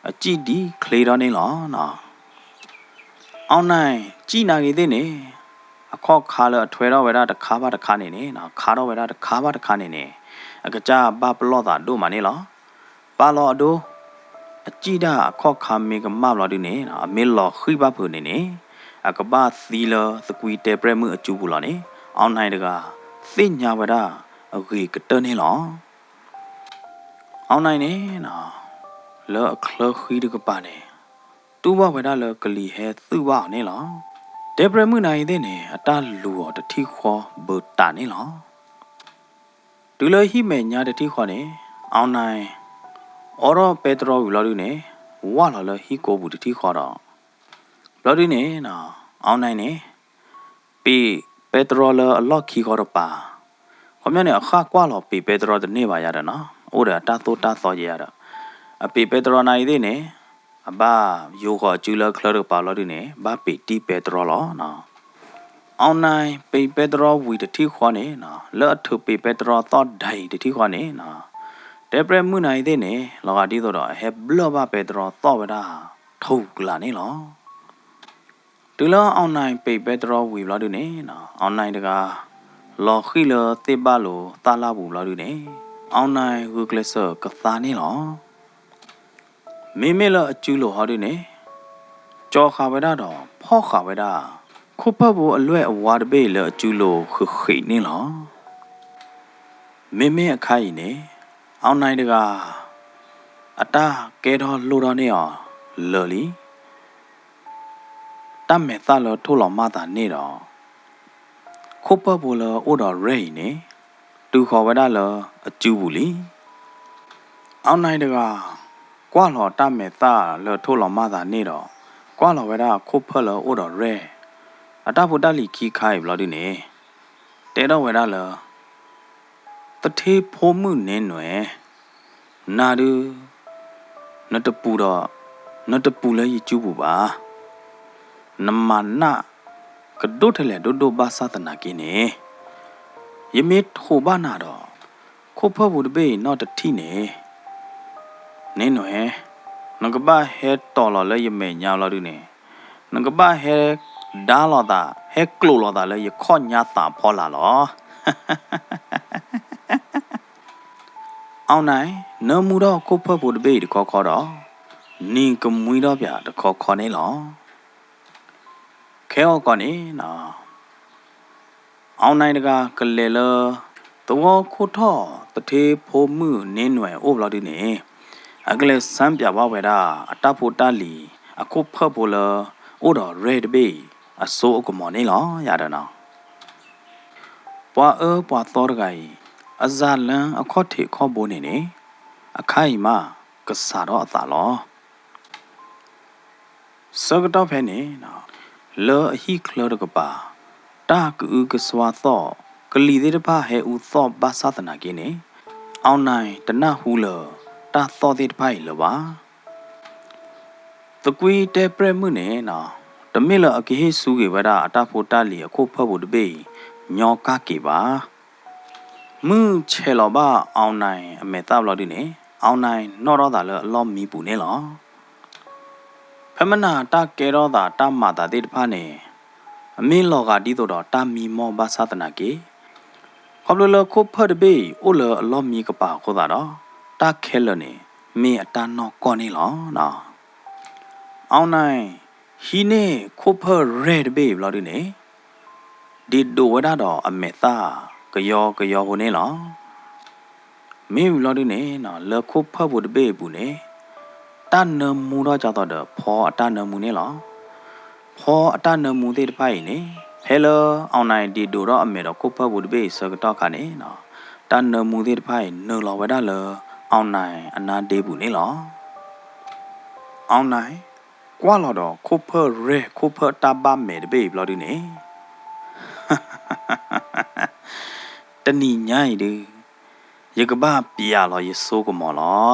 အကြည့်ဒီခလေတော့နေလားနော်အောင်နိုင်ကြည်နာကြီးသေးနေအခေါက်ခါလအထွဲတော့ဝဲတာတခါပါတခါနေနေနော်ခါတော့ဝဲတာတခါပါတခါနေနေအကကြဘာပလော့တာတို့မနေလားပါလော့အဒိုအကြည့်တာအခေါက်ခါမေကမဘလောက်ဒီနေနော်အမေလော်ခိဘဖူနေနေအကဘာသီလသကွီတဲပရမှုအကျူဘူးလားနေအောင်နိုင်တကသိညာဝဒအဂေကတနေလားအောင်နိုင်နေနော်လောအခလခီတကပါနေတူဘဝဒလကလီဟဲသူဝနေလားတေပရမှုနိုင်တဲ့နေအတလူော်တတိခေါ်ဘူတာနေလားဒူလဟိမေညာတတိခေါ်နေအောင်နိုင်အော်ရောပေတရောဝလာလူနေဝါလာလဟိကိုဘူးတတိခေါ်တော့ဘလော်ဒီနေနော်အောင်နိုင်နေပေတရောလအလော့ခီခေါ်တော့ပါခေါမြနေအခါကွာလောပေတရောတနေပါရတာနော်အိုးတာတာသောရတာအပေတရောနိုင်တဲ့နေအဘယိုခေါ်ကျူလခလရပါလော်ဒီနေဘာပေတီပေတရောလောနော်အောင်နိုင်ပေတရောဝီတတိခေါ်နေနော်လော့ထုပေတရောသောဒိုင်တတိခေါ်နေနော်တေပရမှုနိုင်တဲ့နေလောကတီးတော့ဟဲဘလော့ဘပေတရောသောဝဒထုတ်ကလာနေလောတူလောအောင်နိုင်ပေတရောဝီဘလော်ဒီနေနော်အောင်နိုင်တကလော်ခီလတေပါလိုတာလာဘူးဘလော်ဒီနေအောင်နိုင်ဝူကလဆာကသာနေလောမေလအကျူလိုဟောဒီနေကြောခါဝဲတာတော့ဖော့ခါဝဲတာခုဖတ်ဖို့အလွဲ့အဝါတပေလအကျူလိုခိနေလောမေအခိုင်နေအောင်နိုင်တကအတာကဲတော့လိုတော့နေအောင်လော်လီတတ်မဲ့သားလို့ထိုးလော်မတာနေတော့ခုဖတ်ဖို့လအိုတော်ရိနေတူခေါ်ဝဲတာလအကျူဘူးလီအောင်နိုင်တကကွာလော်တတ်မဲ့သားလို့ထိုးလော်မတာနေတော့ကွာလော်ဝဲတာခုဖတ်လို့အိုတော်ရဲအတာဖို့တလီခီခိုင်ဘလို့ဒီနေတဲတော့ဝဲတာလတထေးဖိုးမှုနင်းနွယ်နာဒူနတပူလဲရကျူဘူးပါနမနာကဒုထလေဒုဘာသာတနာကိနေယမေထိုဘာနာတော့ခုဖဘူးတပေတော့တတိနေနင်းနွယ်ငကဘာဟဲတော်လော်လဲယမေညာလော်ဒူနေငကဘာဟဲဒါလော်တာဟဲကလိုလော်တာလဲယခေါညာတာဖောလာလောအောင်နိုင်နမူတော့ခုဖဘူးတပေတခေါ်တော့နင်းကမွေးတော့ဗျာတခေါ်နေလောခဲောကောနေနော်အောင်နိုင်တကကလေလသောခုထောတထေဖိုးမှုနင်းနွယ်အိုဘလောက်ဒီနေအကလေစမ်းပြပါဝဲတာအတဖို့တလီအခုဖတ်ဖို့လအိုတော်ရဲတဘေအစိုးအကမော်နေလောရတာနော်ပွာပွာသောတကကြီးအဇာလန်အခေါတ်ထေခေါ်ဖို့နေနေအခိုင်မကစားတော့အသာလောစကတော့ဖဲနေနော်လောအဟိခလရကပါတာကူကစွာသောကလီသေးတဖဟဲဦးသောဘာသာတနာကိနေအောင်နိုင်တနဟူလတာသောသေးတဖိုင်လောပါတကွေတဲပရမှုနေနော်တမစ်လအကေဟိစုကေဝဒအတာဖို့တလီအခုဖတ်ဖို့တပေညောကကေပါမှုချေလောပါအောင်နိုင်အမေတပ်လို့ဒီနေအောင်နိုင်နော်တော့တာလအလောမီပူနေလောဖမနာတာကဲတော့တာတမတာတိတဖာနေအမင်းလောကတီးတော့တာမီမောဘာသာတနာကေခေါပလလခုဖတ်ဘေအိုလအလောမီကပါခေါ်တာတော့တာခဲလနေမင်းအတန်းတော့ကောနေလောနော်အောင်နိုင်ဟီနေခုဖရဲတဘေဘလို့ဒီနေဒီဒိုဝဒါတော့အမေသာကယောဟိုနေလောမင်းဘလို့ဒီနေနော်လခုဖတ်ဖို့တဘေဘူးနေတန်နမူတော့ကြတော့ဖောအတနမူနေလောဖောအတနမူတဲ့ဖိုင်နေဟဲလိုအောင်နိုင်ဒီဒိုတော့အမေတော့ခုဖတ်ဖို့တပေစကတော့ခါနေနော် တာနမှုသေးတဖိုင်နော်လောဝဲတာလအောင်နိုင်အနာတေးဘူးနေလောအောင်နိုင်ကွာလောတော့ခိုဖရဲခိုဖတာဘာမဲတပေဘလို့ဒီနေတဏီညိုင်ဒီရကဘာပြရလောရဆိုးကမောလော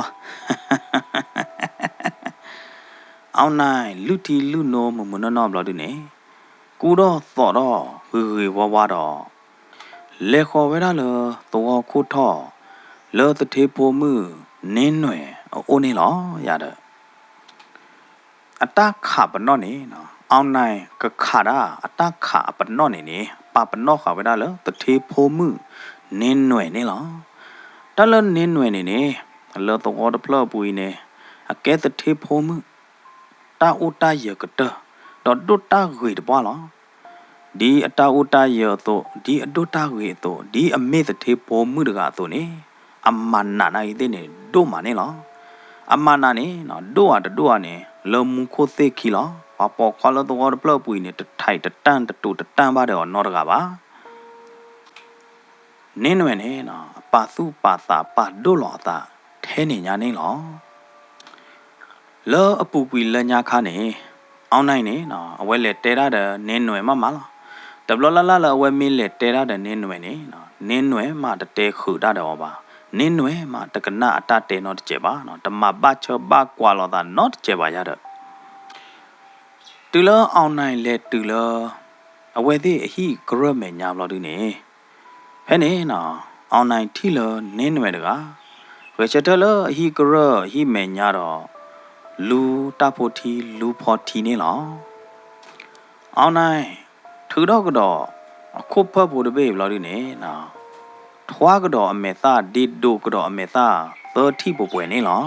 အောင်နိုင်လူတီလူနိုမမနော်ဘလို့ဒီနေကူတော့သော့တော့ဝေဝဝတော့လေခေါ်ဝဲတာလတော့ခိုထောလောတထေပိုမှုနင်းနွယ်အိုးနေလောရတဲ့အတခပနော့နေနော်အောင်နိုင်ကခါရာအတခပနော့နေပပနော့ခဝဲတာလတထေဖိုမှုနင်းနွယ်နေလောတလနင်းနွယ်နေလောတော့တဖလပူနေအကဲတထေဖိုမှုတာအိုတာရကတတော့ဒုတာဂွေတပွားလောဒီအတာအိုတာရတော့ဒီအဒုတာဂွေတော့ဒီအမေတထေဖိုမှုတကတော့နေအမနာနိုင်တဲ့နေတို့မနေလောအမနာနေနော်တို့နေလမှုခိုသေခီလောပပေါ်ခွာလို့တော့ပလပွေနေတထိုက်တတန်တူတတန်ပါတယ်နော်တကပါနင်းနွယ်နေနော်ပါစုပါသာပါတို့လောတာထဲနေညာနေလောလောအပူပွေလညာခါနေအောင်နိုင်နေနော်အဝဲလက်တဲရတဲ့နင်းနွယ်မမလားတဘလလလအဝဲမင်းလက်တဲရတဲ့နင်းနွယ်နေနော်နင်းနွယ်မတတဲခူတာတော့ပါနင်းနွယ်မတကနာအတတဲနော်တကြပါနော်တမဘချဘကွာလောတာနော်တကြပါရတဲ့တူလအောင်နိုင်လက်တူလအဝဲသေးအဟိဂရမဲညာဘလို့ဒီနေဖဲနေနော်အောင်နိုင်ထီလနင်းနွယ်တကဝေချက်တလအဟိဂရဟိမဲညာတော့လူတဖို့တီလူဖို့တီနေလောအောင်နိုင်ထူတော့ကတော့အခုဖတ်ဖို့တပေဘလို့ဒီနေနော်ထွားကတော့အမေသားဒီဒိုကတော့အမေသား30ပိုပွဲနေလော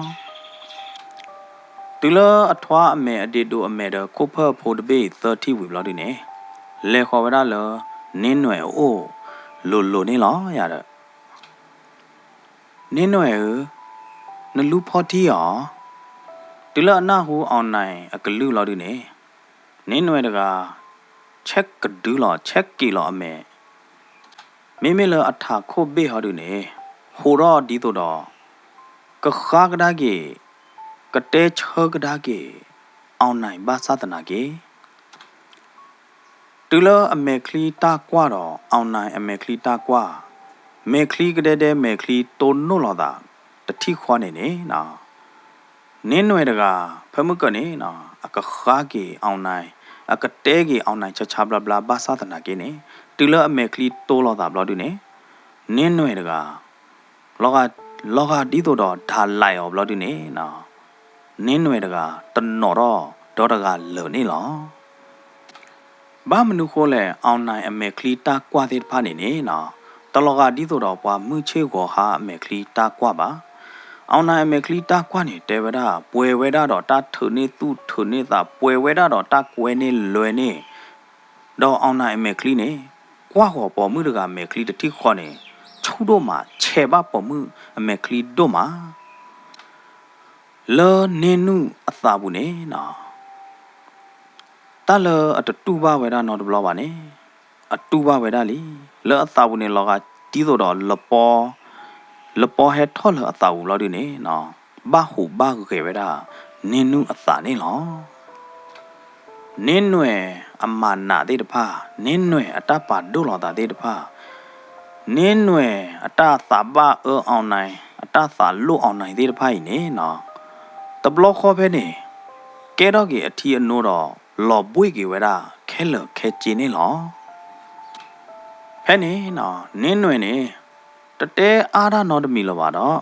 တူလအထွားအမေအဒီဒိုအမေတော့ခုဖတ်ဖို့တပေ30ဝီဘလို့ဒီနေလေခေါ်ဝရလနင်းနွယ်အိုလိုနေလောရတဲ့နင်းနွယ်နလူဖို့တီရောတူလအနာဟူအောင်နိုင်အကလူလို့ဒီနေနင်းနွယ်တကချက်ကဒူးလောချက်ကီလောအမေမေလအထာခိုဘေဟောဒုနေဟိုရောဒီတို့တော့ကခါကဒါကေကတဲချောကဒါကေအောင်နိုင်ဘာသာတနာကေတူလအမေခလီတာကွာတော့အောင်နိုင်အမေခလီတာကွာမေခလီကတဲ့မေခလီတိုနိုလောတာတတိခွာနေနေနော်နင်းနွယ်တကဖမှုကနေနော်အကခါကေအောင်နိုင်အကတဲကေအောင်နိုင်ချချဘလဘလာဘာသာတနာကေနေတူလအမေခလီတိုလောတာဘလို့ဒီနေနင်းနွယ်တကလောကဒီတို့တော့ဓာလိုက်အောင်ဘလို့ဒီနေနော်နင်းနွယ်တကတနော်တော့ဒေါ်တကလုံနေလောဘာမနုခိုးလဲအောင်နိုင်အမေခလီတာကွာသေးဖာနေနေနော်တလောကဒီတို့တော့ပွားမှုချေကိုဟာအမေခလီတာကွာပါအောင်နိုင်အမေခလီတာကွာနေတေဝဒပွဲဝဲတာတော့တာထုနေသူထုနေတာပွဲဝဲတာတော့တာကွဲနေလွယ်နေတော့အောင်နိုင်အမေခလီနေကွာဟောပေါ်မှုတကမေခလီတတိခေါ်နေချုံတော့မှာခြေပါပေါ်မှုအမေခလီတော့မှာလောနေနုအသာဘူးနေနော်တလအတူပါဝဲတာနော်တဘလပါနေအတူပါဝဲတာလီလောအသာဘူးနေလောကတီးတော့လပေါ်ဟဲထော်လအသာဘူးလောဒီနေနော်ဘာဟုဘာခေဝဲတာနေနုအသာနေလောနင်းနွယ်အမနာသေးတဖာနင်းနွယ်အတပါဒုလောတာသေးတဖာနင်းနွယ်အတသာဘအောင်နိုင်အတသာလွတ်အောင်နိုင်သေးတဖာနေနော်တဘလခေါ်ဖဲနေကဲတော့ကြီးအထီအနိုးတော့လော်ပွေကြီးဝဲတာခဲလခဲချင်းနေလောဖဲနေနော်နင်းနွယ်နေတတဲအားရနော်တမီလောပါတော့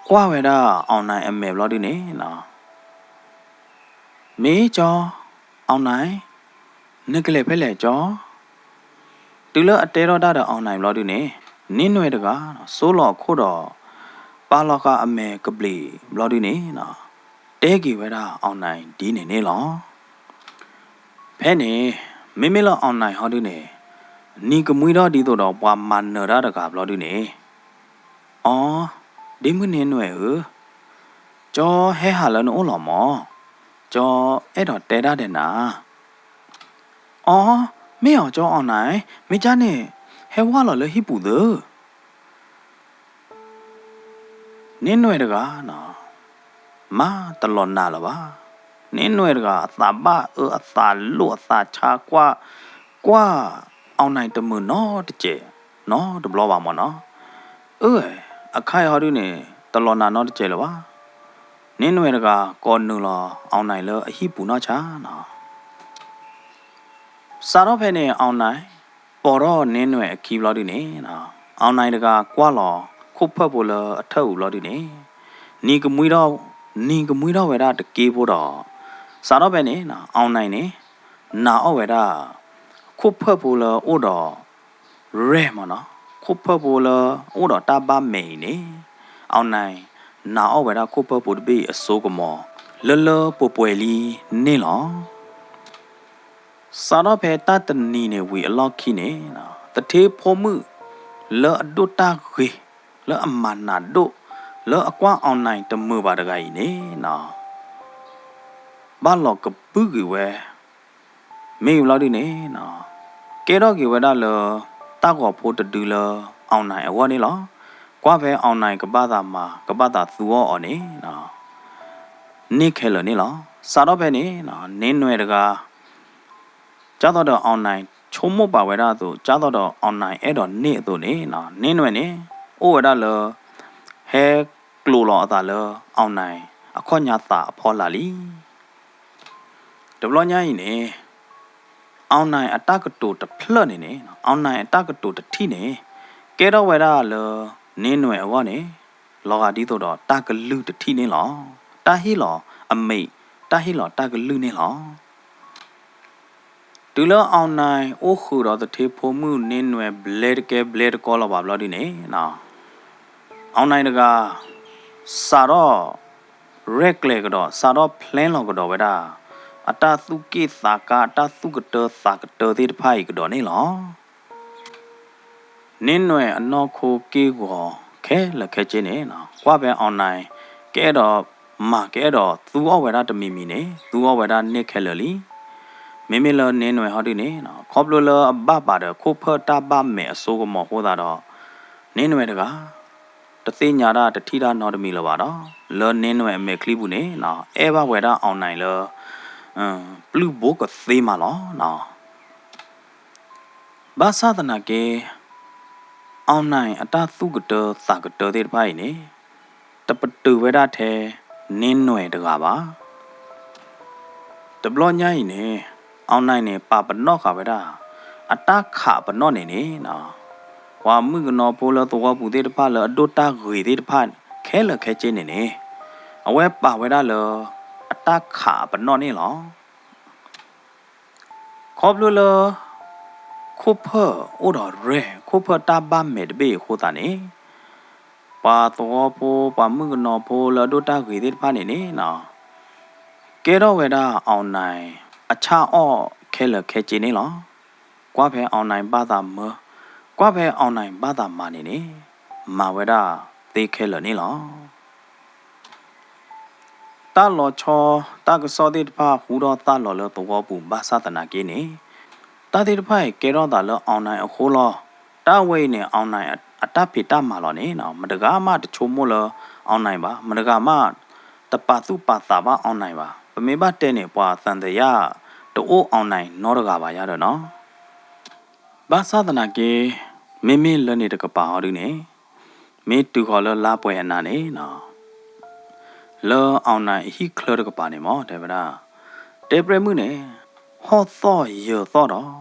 ကွာဝဲတာအောင်နိုင်အမေဘလို့ဒီနေနော်မေကျော်အောင်နိုင်နကလေဖဲလေကျော်တူလအတဲတော်တာအောင်နိုင်ဘလို့ဒီနေနင်းနွယ်တကစိုးလော်ခို့တော့ပါလောကအမေကပလီဘလို့ဒီနေနော်တဲကြီးဝဲတာအောင်နိုင်ဒီနေနေလောဖဲနေမေလောအောင်နိုင်ဟောဒီနေနီကမွေတော့ဒီတော့ပွားမန်နရတကဘလို့ဒီနေအော်ဒီမနင်းနွယ်ဟကျော်ဟဲဟာလနော်လော်မောကျော်အဲ့တော့တဲတဲ့နာအော်မေအောင်ကျော်အောင်နိုင်မိချာနဲ့ဟဲဝါလော်လေဟိပူသ နင်းနွယ်တကားနော်မာတလော်နာလပါနင်းနွယ်တကားအသာပါအသာလို့အသာချာကွာအောင်နိုင်တမှုနော်တကျနော်တဘလောပါမနော်အခိုင်ဟော်ဒီနေတလော်နာနော်တကျလပါနင်းနွယ်တကားကောနူလောအောင်နိုင်လအဟိပူနော်ချာနော်စာတော့ဖဲနေအောင်နိုင်ပေါ်တော့နင်းနွယ်အခီဘလောဒီနေနော်အောင်နိုင်တကားကွာလောခုတ်ဖက်ဖို့လအထက်ဦးလောဒီနေနီကမွေးတော့ဝဲတာတကေးဖို့တော့စာတော့ပဲနေနော်အောင်နိုင်နေနာအော့ဝဲတာခုတ်ဖက်ဖို့လအို့တော့ရဲမနော်ခုတ်ဖက်ဖို့လအို့တော့တပါမိန်နေအောင်နိုင်နာအော့ဝဲတာခုတ်ဖက်ဖို့တပိအစိုးကမောလောပွလီနေလောစာတော့ပဲတတနီနေဝီအလောက်ခိနေနော်တထေးဖို့မှုလောအဒုတာခေလောအမနာဒုလောအကွာအောင်နိုင်တမှုပါတကကြီးနေနော်ဘာလောကပုကြီးဝဲမေးလောက်ဒီနေနော်ကဲတော့ကြီးဝဲတာလောတာကောဖို့တူလောအောင်နိုင်အဝနေလောကွာပဲအောင်နိုင်ကပတာမှာကပတာသူောအော်နေနော်နိခဲလနေလောစာတော့ပဲနေနော်နင်းနွယ်တကားကြားတော့အောင်နိုင်ချုံမပါဝဲတာသူကြားတော့အောင်နိုင်အဲ့တော့နေသူနေနော်နင်းနွယ်နေအိုဝဲတာလောဟဲကလိုလောအသာလောအောင်နိုင်အခွညာသာအဖော်လာလီဒဘလညာရင်နေအောင်နိုင်အတကတူတဖလနေနေအောင်နိုင်အတကတူတထိနေကဲတော့ဝဲတာလောနင်းနွယ်အောနေလောကဒီတော့တကလူတထိနေလောတာဟီလောအမိတ်တာဟီလောတကလူနေလောတူလောအောင်နိုင်အိုခုတော့တထေဖို့မှုနင်းနွယ်ဘလက်ကောလောပါဘလောဒီနေနော်အောင်နိုင်တကစာတော့ရက်လေကတော့စာတော့ plan လောကတော့ဝဲတာအတသုကိသာကအတသုကတသာကတတိတဖိုင်ကတော့နေလောနင်းနွယ်အနော်ခိုကေကိုခဲလက်ခဲချင်းနေနော်ကွာပဲအောင်နိုင်ကဲတော့သူ့အဝဲတာတမီမီနေသူ့အဝဲတာနစ်ခဲလလီမေမေလနင်းနွယ်ဟောဒီနေနော်ခေါပလိုလအဘပါတဲ့ခိုဖတာပါမဲအစိုးကမောဟောတာတော့နင်းနွယ်တကားတသိညာတာတထီတာနော်တမီလပါတော့လောနင်းနွယ်အမေကလိဘူးနေနော်အဲဘဝဲတာအောင်နိုင်လောပလူဘိုကသေးမလောနော်ဘာသာတနာကေအောင်နိုင်အတသုကတသာကတတဲ့ဖိုင်နေတပတူဝဲတာထဲနင်းနွယ်တကားပါတဘလညာရင်နေအောင်နိုင်နေပပနော့ခါဝဲတာအတခပနော့နေနေနော်ဝါမှုကနော်ပိုလတော့ဘူးတဲ့တဖာလအဒိုတာဂွေတဲ့တဖာခဲလခဲချင်းနေနေအဝဲပါဝဲတာလအတခပနော့နေလောခေါပလူလခုဖအိုတော်ရဲခုဖတာဘာမဲတဘေခိုတာနေပါတော့ပိုပါမှုကနော်ပိုလဒိုတာဂွေတဲ့တဖာနေနေနော်ကဲတော့ဝဲတာအောင်နိုင်အခြားအော့ခဲလခဲချင်းနေလောကွာဖဲအောင်နိုင်ပါတာမကွာဖဲအောင်နိုင်ပါတာမနေနေမာဝဲတာသေခဲလနေလောတာလောချောတာကစောတိတဖာဟူတော့တာလောလတော့ဘူးဘာသာတနာကေနေတာတိတဖိုင်ကေတော့တာလောအောင်နိုင်အခိုးလောတာဝိနေအောင်နိုင်အတပိတမာလောနေနော်မတကားမတချို့မို့လောအောင်နိုင်ပါမတကားမတပသူပါသာပါအောင်နိုင်ပါပမေဘတဲ့နေပွာသန်တရတိုးအောင်နိုင်နောတကားပါရတော့နော်ဘာသာတနာကေမင်းလနေတကပါဟောဒီနေမေတူခေါ်လလာပွဲအနာနေနော်လောအောင်နိုင်ဟိခလတကပါနေမောတဲ့ဗလားတေပရမှုနေဟောသောယောသောတော့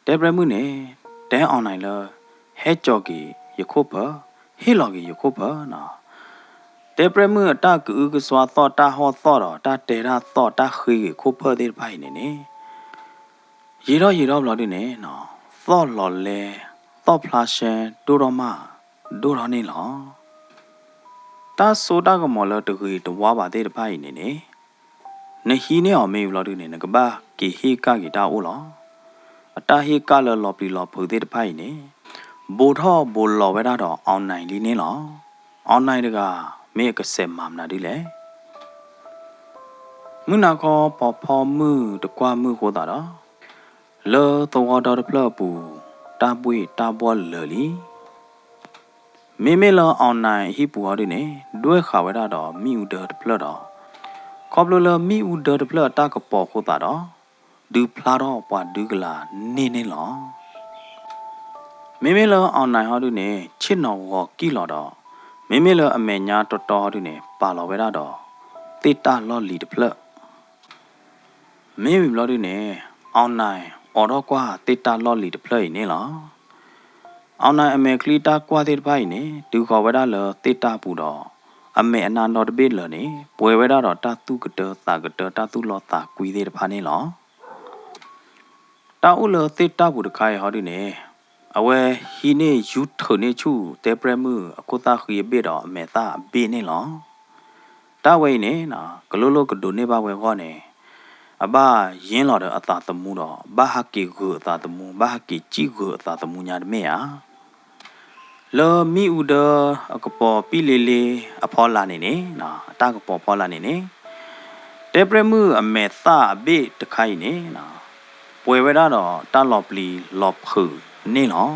တေပရမှုနေတဲအောင်နိုင်လဟဲကြော်ကီယခုပဟိလော်ကီယခုပနော်တေပရမှုအတကူကစွာသောတာဟောသောတော့တာတေရာသောတာခိခုပတဲ့ဖိုင်နေနေရေတော့ဘလို့ဒီနေနော်သောလော်လေသောဖလာရှင်ဒိုရမဒိုရနေလောတာဆိုတာကမော်လတကူတဝါပါတဲ့ဖိုင်နေနေနဟီနေအောင်မေးဘလို့ဒီနေကဘာကီဟီကကီတာအိုလောအတာဟီကလလော်ပလီလော်ဖုတဲ့ဖိုင်နေဘိုထောဘိုလော်ဝဲတာတော့အောင်နိုင်လီနေလောအောင်နိုင်တကမေကစက်မမနာဒီလေမနာခေါ်ပေါ်ဖော်မှုတကွာမှုဟောတာတော့လောတော်တော်ဖလပူတာပွေတာဘောလလီ မေမေလောအောင်နိုင်ဟိပူဟောဒီနေဒွဲခါဝဲတာတော့မိဥဒတဖလတော့ခေါပလိုလမိဥဒတဖလတာကပေါ်ခိုတာတော့ဒူဖလာတော့ပွားဒူကလာနေလောမေမေလောအောင်နိုင်ဟောဒီနေချစ်နော်ဝကီလောတော့မေမေလောအမေညာတော်တော်ဟောဒီနေပါလောဝဲတာတော့တေတာလော်လီတဖလမေမီလော်ဒီနေအောင်နိုင်အော်တော့ကွာတေတာလော်လီတဖလနေလောအောင်နိုင်အမေကလီတာကွာတဲ့ဖိုင်နေတူခေါ်ဝဲတာလောတေတာပူတော့အမေအနာတော်တပိလောနေပွဲဝဲတာတော့တာတုကတတာကတတာတုလောတာကွီတဲ့တဖာနေလောတာဥလောတေတာပူတခိုင်ဟောဒီနေအဝဲဟီနေယူထုန်နေချူတေပရမှုအခုတာခရီဘေတော့အမေတာဘေနေလောတာဝဲနေနော်ဂလိုလိုကဒိုနေပါဝဲခေါ်နေအဘရင်းလာတဲ့အသာတမှုတော့ဘာဟကီကိုအသာတမှုဘာဟကီကြည့်ကိုအသာတမှုညာတမေယာလောမီဥဒအကပေါ်ပီလီလီအဖောလာနေနေနော်အတာကပေါ်ဖောလာနေနေတေပရမှုအမေသာအဘေတခိုင်နေနော်ပွဲဝဲတော့တာလော်ပလီလော်ဖူနေလော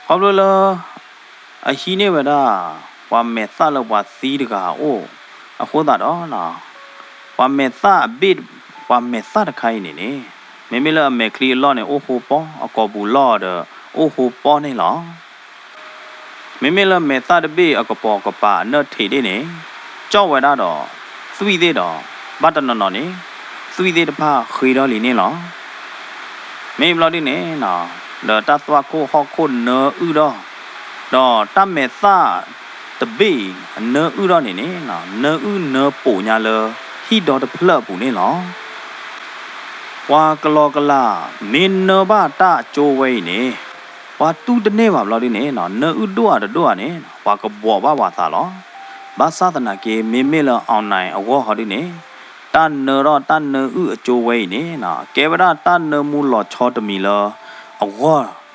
ဟောဘလအဟီနေဝဒါဝါမေသာလောဝါစီတကာအိုအခုတာတော့နော်ဝါမေသာဘစ်ဝါမေသာတခိုင်နေနေမေမေလအမေကလီလောနေအိုဟိုပေါ်အကောဘူးလောဒအိုဟိုပေါ်နေလောမေမေလမေသာတဘေအကပေါ်ကပါနတ်ထေနေနေကြောက်ဝဲတာတော့သွီသေးတော့ဘတ်တနော်နော်နေသွီသေးတဖာခေတော်လီနေလောမေဘလော်ဒီနေနော်လောတတ်သွားကိုဟောက်ကိုနော်ဥတော့တမေသာတဘေနော်ဥတော့နေနေနော်နော်ဥနော်ပိုညာလောဟီတော်တဖလပူနေလောဝါကလောကလာမင်းနဘတာကျိုးဝဲနေဝါတူတနေပါဘလော်ဒီနေနော်နော်ဥတော့နေဝါကဘောဘာဝါသာလောဘာသာတနာကေမေမေလအောင်နိုင်အဝဟောဒီနေတန်နော်တန်နော်ဥအကျိုးဝဲနေနော်ကေဗရာတန်နော်မူလောချောတမီလောအဝ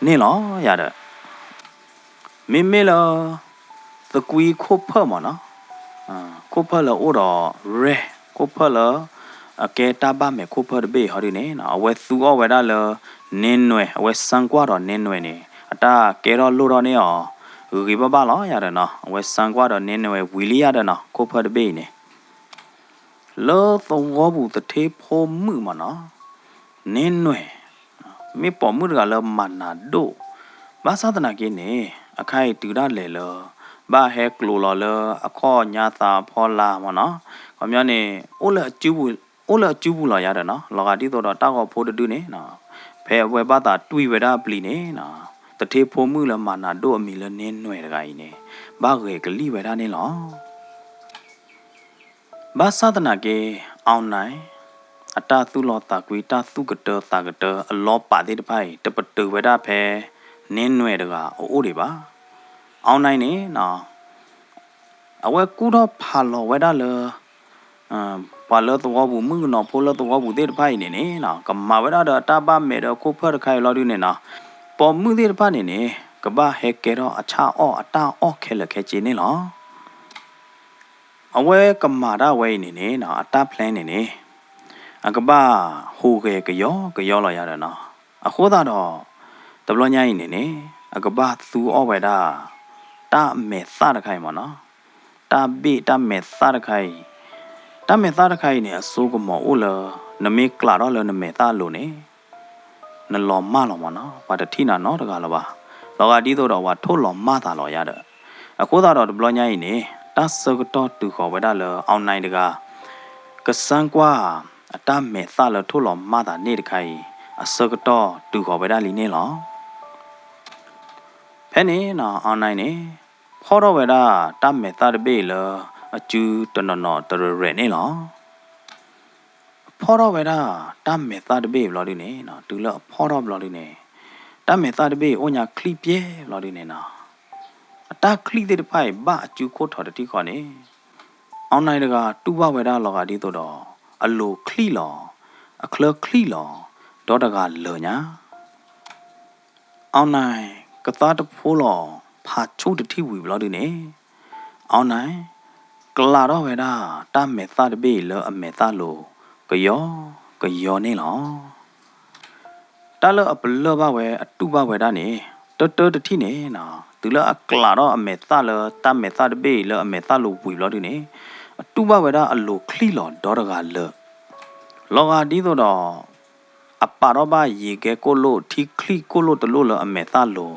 နေလောရတဲ့မေမေလသကွီခိုဖမနော်ခိုဖလောအိုတော့ရဲခိုဖလောအကဲတာဘာမေခိုဖဒဘေဟောဒီနေနော်အဝဲသူအဝဲဒါလနင်းနွယ်အဝဲစံကွာတော့နင်းနွယ်နေအတာကဲတော့လို့တော့နေရောရီဘဘလောရတယ်နော်အဝဲစံကွာတော့နင်းနွယ်ဝီလီရတယ်နော်ခိုဖဒဘေနေလောသောဘူးတထေဖို့မှုမနော်နင်းနွယ်မေပေါ်မှုကလောမနာဒိုဘာသာတနာကိနေအခိုင်တူရလေလောဘာဟဲကလိုလောအခေါ်ညာသာဖောလာမနော်ခမနေအိုလကျူဘူးလာရတယ်နော်လောကတိတော့တောက်ဖို့တူနေနော်ဖဲဝဲဘာသာတွေးဝဲတာပလီနေနော်တထေဖို့မှုလမနာဒိုအမီလနင်းနွယ်တကကြီးနေဘာရေကလိဝဲတာနေလောဘာသာတနာကေအောင်နိုင်အတာသူလောတာကွေတာသူကတတာကတအလောပါတဲ့တဖိုင်တပတူဝဲတာဖဲနင်းနွယ်တကအိုးတွေပါအောင်နိုင်နေနော်အဝဲကူတော့ဖာလောဝဲတာလေပါလောတော့ဘူးမှုနော်ဖိုလောတော့ဘူးတဲ့တဖိုင်နေနေနော်ကမဝဲတာတော့တာပါမဲတော့ကိုဖတ်ခိုင်လော်ဒီနေနော်ပေါ်မှုတဲ့တဖိုင်နေနေကဘာဟဲကဲတော့အခြားအော့အတာအော့ခဲလခဲချင်းနေလောအဝဲကမာရဝဲနေနေနော်အတာဖလန်းနေနေအကဘာဟိုခဲကယောလာရတယ်နော်အခုတော့တဘလညိုင်းနေနေအကဘာသူအော်ဝဲတာတာမဲစတခိုင်မနော်တာဘေတာမဲစတခိုင်နေအစိုးကမောအိုလနမေကလာတော့လနမေသားလို့နေနလောမလောမနော်ဘာတတိနာနော်တကလာပါလောကတီးတော့ဝါထိုးလောမသာလောရတဲ့အခုတော့တဘလညိုင်းနေတဆကတော့တူခေါ်ဝဲတာလအောင်နိုင်တကကစန်းကွာအတမဲသလထိုးလောမသာနေတခိုင်အစကတော့တူခေါ်ဝဲတာလီနေလောဖဲနေနော်အောင်နိုင်နေခေါ်တော့ဝဲတာတမဲသတဘေလအကျူတနော်တရရဲနေလောဖော်တော့ဝဲတာတမဲသတဘေဘလော်ဒီနေနော်တူလောဖော်တော့ဘလော်ဒီနေတမဲသတဘေအိုညာခလီပြဲဘလော်ဒီနေနော်အတာခလီတဲ့တဖိုင်ဘာအကျူခိုးထော်တတိခေါ်နေအောင်နိုင်တကတူဘဝဲတာလောကဒီတော့အလိုခလီလောအခလခလီလောဒေါ်တကလောညာအောင်နိုင်ကသားတဖိုးလောဖာချိုးတတိဝီဘလော်ဒီနေအောင်နိုင်ကလာတော့ဝဲတာတမဲသတဘေလောအမဲသလိုကယောနေလောတလအပလဘဝဲအတူဘဝဲတာနေတတတိနေနော် သူလအကလာတော့အမေသားလတမေသားတပေးလအမေသားလို့ဝီလို့ဒီနေတူဘဝရအလိုခလီလောဒေါ်ရကလောကဒီတော့အပါတော့ပါရေကဲကိုလို့ထီခလီကိုလို့တလို့လအမေသားလို့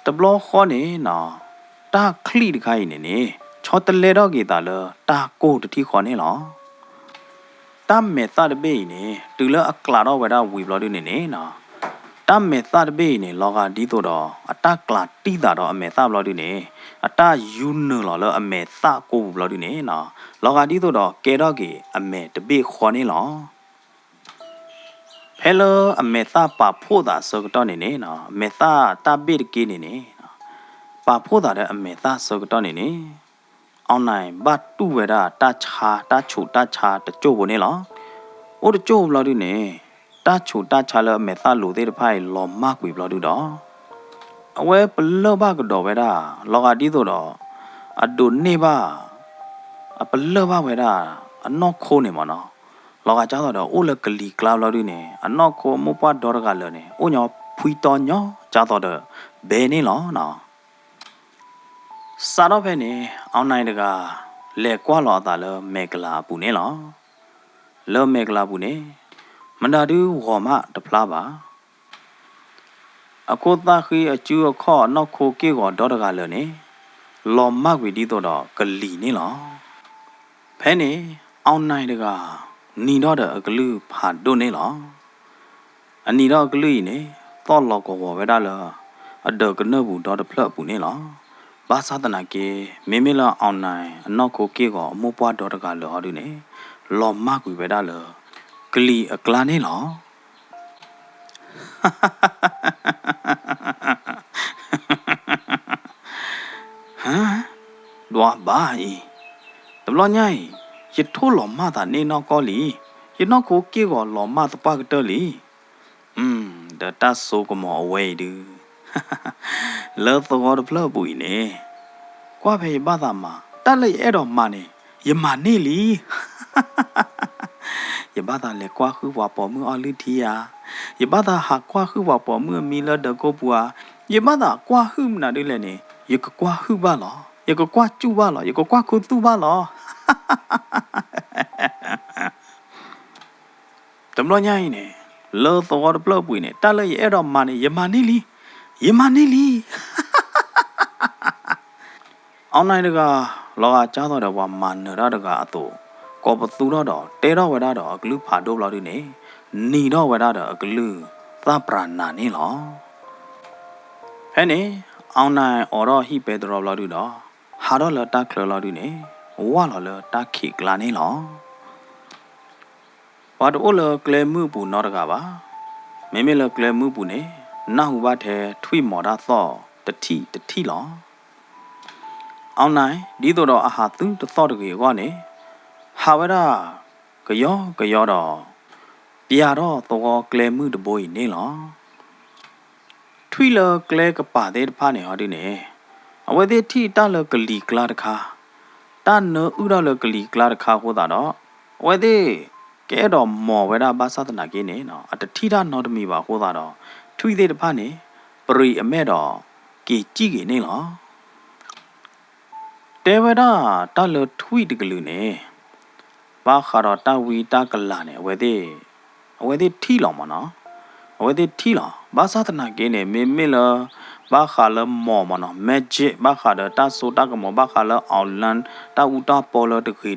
တဘလခေါ်နေနော်တာခလီတခိုင်းနေချောတလေတော့ကေတာလတာကိုတတိခေါ်နေလောတမေသားတပေးနေတူလအကလာတော့ဝရဝီလို့ဒီနေနော်တမေသားတပေးနေလောကဒီတော့အတကလာတီးတာတော့အမေသားဘလို့ဒီနေအတယူနလောအမေသားကိုဘလို့ဒီနေနော်လောကဒီတော့ကဲတော့ကေအမေတပေးခေါ်နေလောဟယ်လိုအမေသားပါဖို့တာဆိုတော့နေနော်အမေသားတပေးတကေနေပါဖို့တာတဲ့အမေသားဆိုတော့နေအောင်နိုင်ဘာတူဝရတာချာတာချိုတာချာတကြို့ဘနေလောအိုတကြို့ဘလို့ဒီနေတာချိုတာချာလအမေသားလိုသေးတဖိုင်လောမကွေဘလို့တော့အဝဲပလောဘကတော့ဝဲတာလောကတီးတော့အတူနေပါအပလောဘဝဲတာအနော့ခိုးနေမနော်လောကကြောက်တော့အိုလကလီကလာလို့ဒီနေအနော့ခိုးမပွားတော့ကလည်းနေအိုညောဖွီတော်ညောကြောက်တော့ဘယ်နေလောနော်စားတော့ဖဲနေအောင်နိုင်တကလဲကွာလောတာလဲမေကလာပူနေလောလဲမေကလာပူနေမန္တာတူဝေါ်မတဖလားပါအခုသားခီအကျူအခေါ်နောက်ခိုကေကောဒေါ်တကလည်းနေလော်မကွေဒီတော့ကလီနေလောဖဲနေအောင်နိုင်တကနီတော့တဲ့အကလူဖာတို့နေလောအနီတော့ကလူနေတော့လောကောဝဲတာလောအဒကနဘူးဒေါ်တဖလပူနေလောဘာသာတနာကေမေမေလာအောင်နိုင်အနောက်ခိုကေကောအမိုးပွားဒေါ်တကလောဟောဒီနေလော်မကွေဝဲတာလောကလီအကလာနေလောဟမ်ဒွာဘာဤတဘလညိုင်ရထိုးလော်မတာနေနောက်ကောလီရနောက်ကိုကေကောလော်မတပကတလီဒတဆိုကမောအဝဲတူလောသောတဖလပူနေကွာဖေဘာသာမှာတက်လိုက်အဲ့တော်မနေယမနေလီယဘာသာလေကွာခုဘွားပေါ်မှုအလူတီယာယဘာသာဟာကွာခုဘွားပေါ်မှုမီလဒကိုပွားယဘာသာကွာခုမနာတယ်လေနေယကကွာခုပါလောယကကွာကျူပါလောယကကွာခုသူပါလောတမလို့ညိုင်းနေလောသောပလပွေနေတက်လိုက်အဲ့တော်မနေယမနေလီအောင်နိုင်တကလောကကြားတော့တော့မန်နရတကအတူကောပသူတော့တဲတော့ဝရတော့အကလူဖာတို့ဘလောက်ဒီနေနီတော့ဝရတော့အကလူသပရနာနေလောဟဲ့နေအောင်နိုင်အော်တော့ဟိပဲတော့ဘလောက်ဒီတော့ဟာတော့လတခလလောက်ဒီနေဝါလောလတခိကလာနေလောဘာတို့လကလေမှုပူတော့တကပါမေမေလကလေမှုပူနေနာဟုဘတဲ့ထွိမော်တာသောတတိလောအောင်နိုင်ဒီတော့အဟာသူတသောတကေကောနေဟာဝရကယောတော့ပြာတော့သောကလေမှုတဘိုးနေလောထွိလကလေကပါတဲ့ဖာနေဟောဒီနေအဝဲသေးထိတလကလီကလာတခါတနဥရလကလီကလာတခါဟောတာတော့အဝဲသေးကဲတော့မော်ဝဲတာဘာသာတနာကိနေနော်အတတိတာနော်တမီပါဟောတာတော့ထွိသေးတဖာနေပရိအမဲတော့ကေကြည့်ကိနေလောတဲဝဒတလထွိတကလူနေဘာခါတော့တဝီတကလာနေအဝဲသေးထီလောင်မနော်အဝဲသေးထီလောင်ဘာသာတနာကိနေမေလဘာခါလမော်မနော်မက်ဂျစ်ဘာခါတော့တဆိုတကမောဘာခါလအောင်လန်တဝူတာပေါ်လတခေ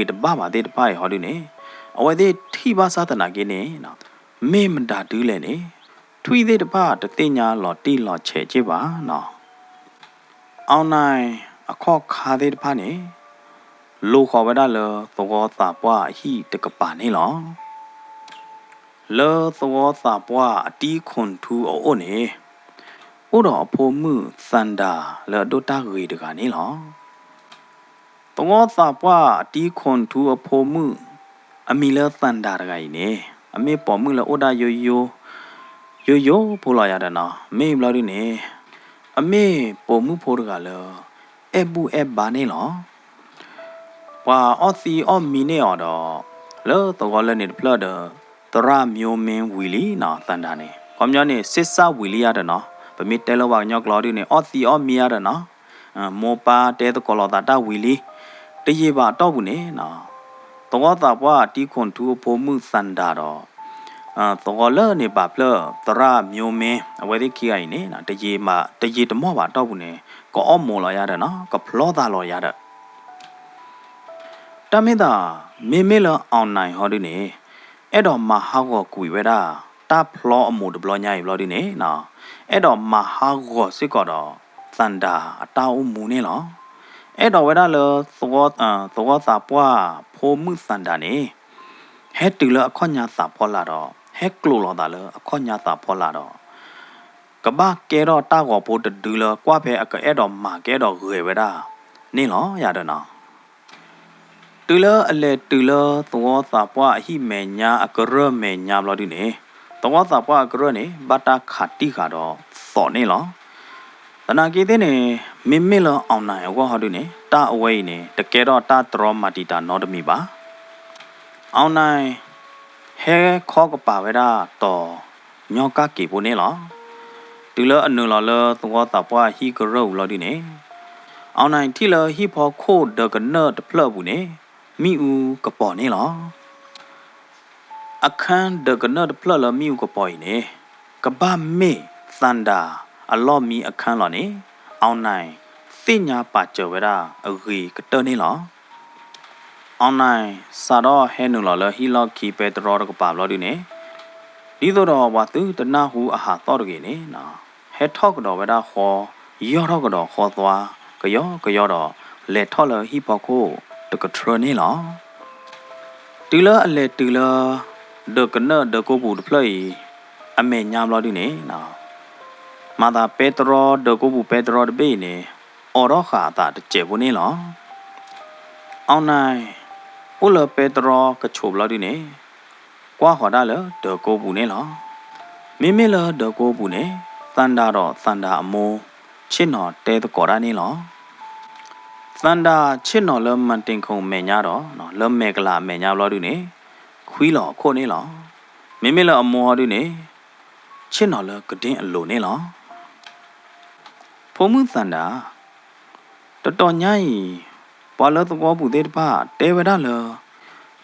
တဘာပါတဲ့တဖိုင်ဟောဒီနေအဝဲသေးထီဘာသာတနာကိနေနော်မေမတာတူးလဲနေထွီသေးတဘာတသိညာလော်တီလော်ချေချေပါနော်အောင်နိုင်အခေါ်ခါသေးတဖာနေလိုခေါ်ဝဒလောသောတာပွားဟိတကပါနေလောလောသောတာပွားအတီးခွန်ထူအိုနေဥတော်အဖို့မှုစန္ဒာလောဒိုတာဂေတကနေလောသောတာပွားအတီးခွန်ထူအဖို့မှုအမီလောစန္ဒာတကိုင်နေအမေပေါ်မှုလောဩဒါယိုဖိုးလာရတဲ့နော်မေဘလာဒီနေအမေပေါ်မှုဖိုးတကလောအဘူအဘာနေလောဝါအော်စီအော်မီနေအော်တော့လောတော့လည်းနေဖလတ်တရမျိုးမင်းဝီလီနော်တန်တာနေခေါမျိုးနေစစ်စဝီလီရတဲ့နော် ပမီတဲလောပါညောကလောဒီနေအော်စီအော်မီယာရနော်မောပါတဲတကောလောတာတာဝီလီတရေပါတော့ဘူးနေနော်တော့တာပွားတီခွန်သူဖိုမှုစန္ဒာတော့တော့လနေပါပလတရမျိုးမင်းအဝဲဒီခိအိုင်နေနော်တရေတမော့ပါတော့ဘူးနေကောအော်မောလောရတယ်နော်ကဖလောတာလောရတဲ့တမင်းသာမေမေလအောင်နိုင်ဟောဒီနေအဲ့တော့မဟာကောကွေဝဲတာတာဖလောအမို့တဘလောညာရီဘလောဒီနေနော်အဲ့တော့မဟာကောစစ်ကောတော့စန္ဒာအတောင်းမူနေလောအဲ့တော့ဝဲတာလောသောသာပွားဖိုမှုစန္ဒာနေဟဲတူလအခွန်ညာသာဖောလာတော့ဟဲကလိုလောတာလအခွန်ညာသာဖောလာတော့ကဘာကဲတော့တာကောပိုတူလကွာဖဲအကအဲ့တော့မာကဲတော့ရွေဝဲတာနေလောရတယ်နော်တူလအလေတူလသောသာပွားအဟိမေညာအကရမေညာဘလောဒီနေသောသာပွားအကရနေဘတာခတိခါတော့စော်နေလောတနာကီတဲ့နေမိမိလအောင်နိုင်ဟောဟာဒီနေတာအဝဲနေတကယ်တော့တာတရောမာတီတာနော်တမီပါအောင်နိုင်ဟဲခေါကပါဝဲတာတော့ညောကကီပိုနေလောတူလအနုလောလသောတာပွားဟီကရောလောဒီနေအောင်နိုင်ထီလဟီဖောခိုဒကနတ်ဖလဘူးနေမိဦးကပေါ်နေလောအခန်းဒကနတ်ဖလလမိဦးကပေါ်နေကဘာမေသန္တာအလောမီအခန်းလောနေအောင်နိုင်သိညာပါကြဝဲတာအဂီကတနေလောအောင်နိုင်စာတော့ဟဲနုလောလဟီလောခီပေတရောကပါလောဒီနေဒီတော့ဝါသူတနာဟုအဟာတော့တကေနေနော်ဟဲထောက်ကတော့ဝဲတာခေါ်ရောတော့ကတော့ခေါ်သွားကြောတော့လေထော်လဟီပေါကိုတကထရနေလောတူလအလေတူလဒကနဒကိုဘူးဖလိုက်အမေညာမလို့ဒီနေနော်မာတာပေတရောဒကိုဘူးပေတရောတဘေးနေအော်တော့ခါတာတကျေဘူးနေလောအောင်နိုင်ဥလပေတရောကချိုဘလို့ဒီနေကွာခေါ်တာလေဒကိုဘူးနေလောမိမိလဒကိုဘူးနေသန္တာတော့သန္တာအမိုးချစ်တော်တဲတကောရနေလောသန္တာချစ်တော်လမန်တင်ခုံမေညာတော့နော်လမေကလာမေညာဘလို့ဒီနေခွီးလောခို့နေလောမိမိလအမောဟောဒီနေချစ်တော်လကတင်းအလိုနေလောဖုံမှုသန္တာတော်ညာဤပါလသဘောဘူးတဲ့တပါတေဝဒလ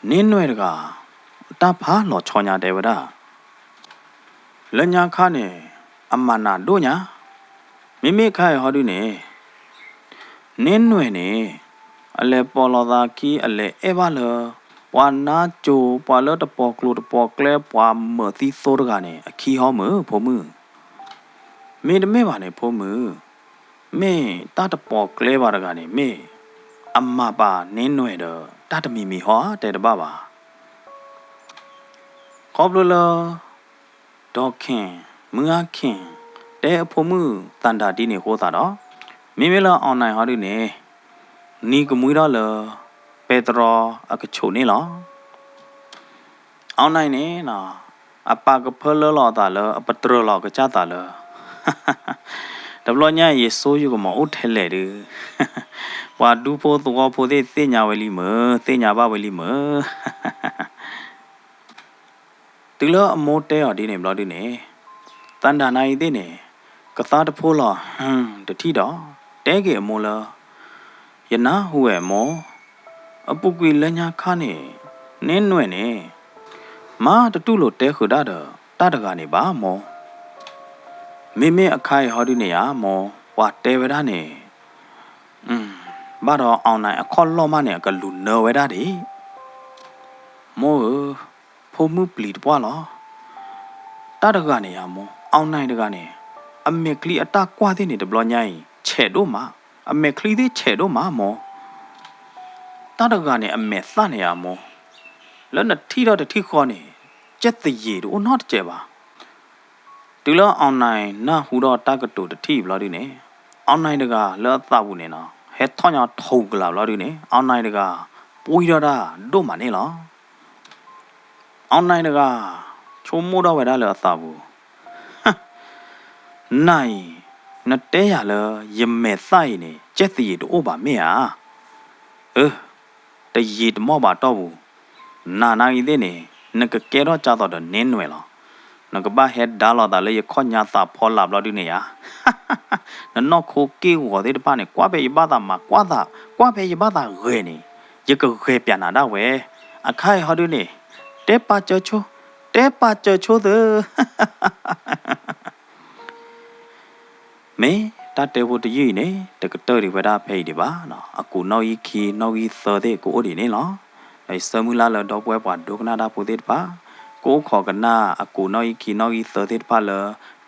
နင်းနွဲတကတဖာလောချောညာတေဝဒလညာခါနေအမနာတို့ညာမိမိခိုင်ဟောဒီနေနင်းနွဲနေအလေပေါ်လောသာကီအလေအေဘာလဝါနာကျိုပွာလတပေါ်ကလိုတပေါ်ကလဲပွာမသီဆိုးတကနေအခီဟောမဖုံမှုမေတမေပါနေဖုံမှုမေတတပေါ်ကလဲပါတကနေမေအမပါနင်းနွဲတော့တတမီမီဟောတဲ့တပပါခေါပလလဒေါခင်မငါခင်တဲအဖို့မှုတန်တာဒီနေဟောတာတော့မိမလာအွန်လိုင်းဟောဒီနေနီကမွေးတော့လပေတရောအကချိုနေလောအွန်လိုင်းနေနော်အပကဖလလောတာလအပတရလောကကြတာလတဘလညာရေဆိုးယူကမအုတ်ထဲလေတူဝါဒူဖို့သောဖို့တဲ့သိညာဝဲလီမသိညာပါဝဲလီမတူလအမိုးတဲော်ဒီနေဘလောဒီနေတန်တာနိုင်တဲ့နေကသားတဖိုးလောတတိတော့တဲကေအမိုးလောယနာဟူဝဲမောအပုကွေလညာခါနေနင်းနွဲ့နေမာတတုလို့တဲခုတာတော့တတကနေပါမောမိမိအခိုင်ဟောဒီနေရမောဝါတဲဝဲတာနေဘာတော့အောင်နိုင်အခေါ်လောမနဲ့ကလူနော်ဝဲတာဒီမောဖုံမှုပလီပွားလောတတကနေရမောအောင်နိုင်တကနေအမေကလီအတကွာတဲ့နေတဘလညိုင်းချဲ့တော့မှာအမေကလီသေးချဲ့တော့မှာမောတတကနေအမေသနေရမောလက်နဲ့ထီတော့တထီခေါ်နေကြက်တရေတို့တော့ကြဲပါတူလောအောင်နိုင်နာဟူတော့တကတူတထီဘလို့ဒီနေအောင်နိုင်တကလောသဘူးနေနော်ဟဲထောင်းညာထုံကလာဘလို့ဒီနေအောင်နိုင်တကပွေတော့တာတို့မှနေလောအောင်နိုင်တကချုံမိုးတော့ဝဲတာလောသဘူးနိုင်နတဲရလောယမဲဆိုင်နေကြက်တရေတို့ပါမေဟာတရေတမော့ပါတော့ဘူးနာနာကြီးတဲ့နေနကကဲတော့ကြတော့နင်းနွယ်လော nó có ba hết đá lò ta lấy khó nhà ta phò lạp lo đi này à nó khô kêu của thế ba này quá bé ba ta mà quá bé ba ta ghê này chỉ có ghê bia nào đâu vậy à khai họ đi này tép ba chơi chô thứ mấy ta đều vô tới gì này để cái tơi đi về đa pay đi ba nó à cụ nói khi nói sơ thế cụ đi này nóไอ้สมุลาละดอกบัวปาดอกนาดาโพเตปาโกขอกันนาอะกูน้อยคีน้อยเสเตปาละ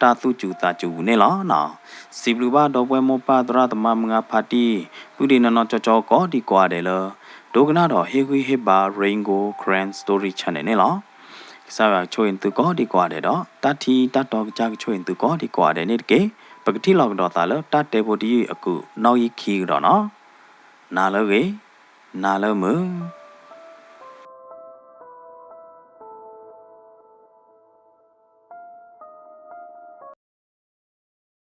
ตาตุจูตาจูเนลอนาสิบลูบาดอกบัวโมปาตระตมามงาพาตีปุดินนอจอจอก็ดีกว่าเดลดอกนาดอเฮกุเฮบาเรนโกแกรนด์สตอรี่ชาแนลเนลอสาวช่วยตัวก็ดีกว่าเดดอตาทีตาดอกจากช่วยตัวก็ดีกว่าเดนี่เกปกติลอกดอตาละตาเตโบดีอะกูน้อยคีดอเนาะนาละเวนาละมือ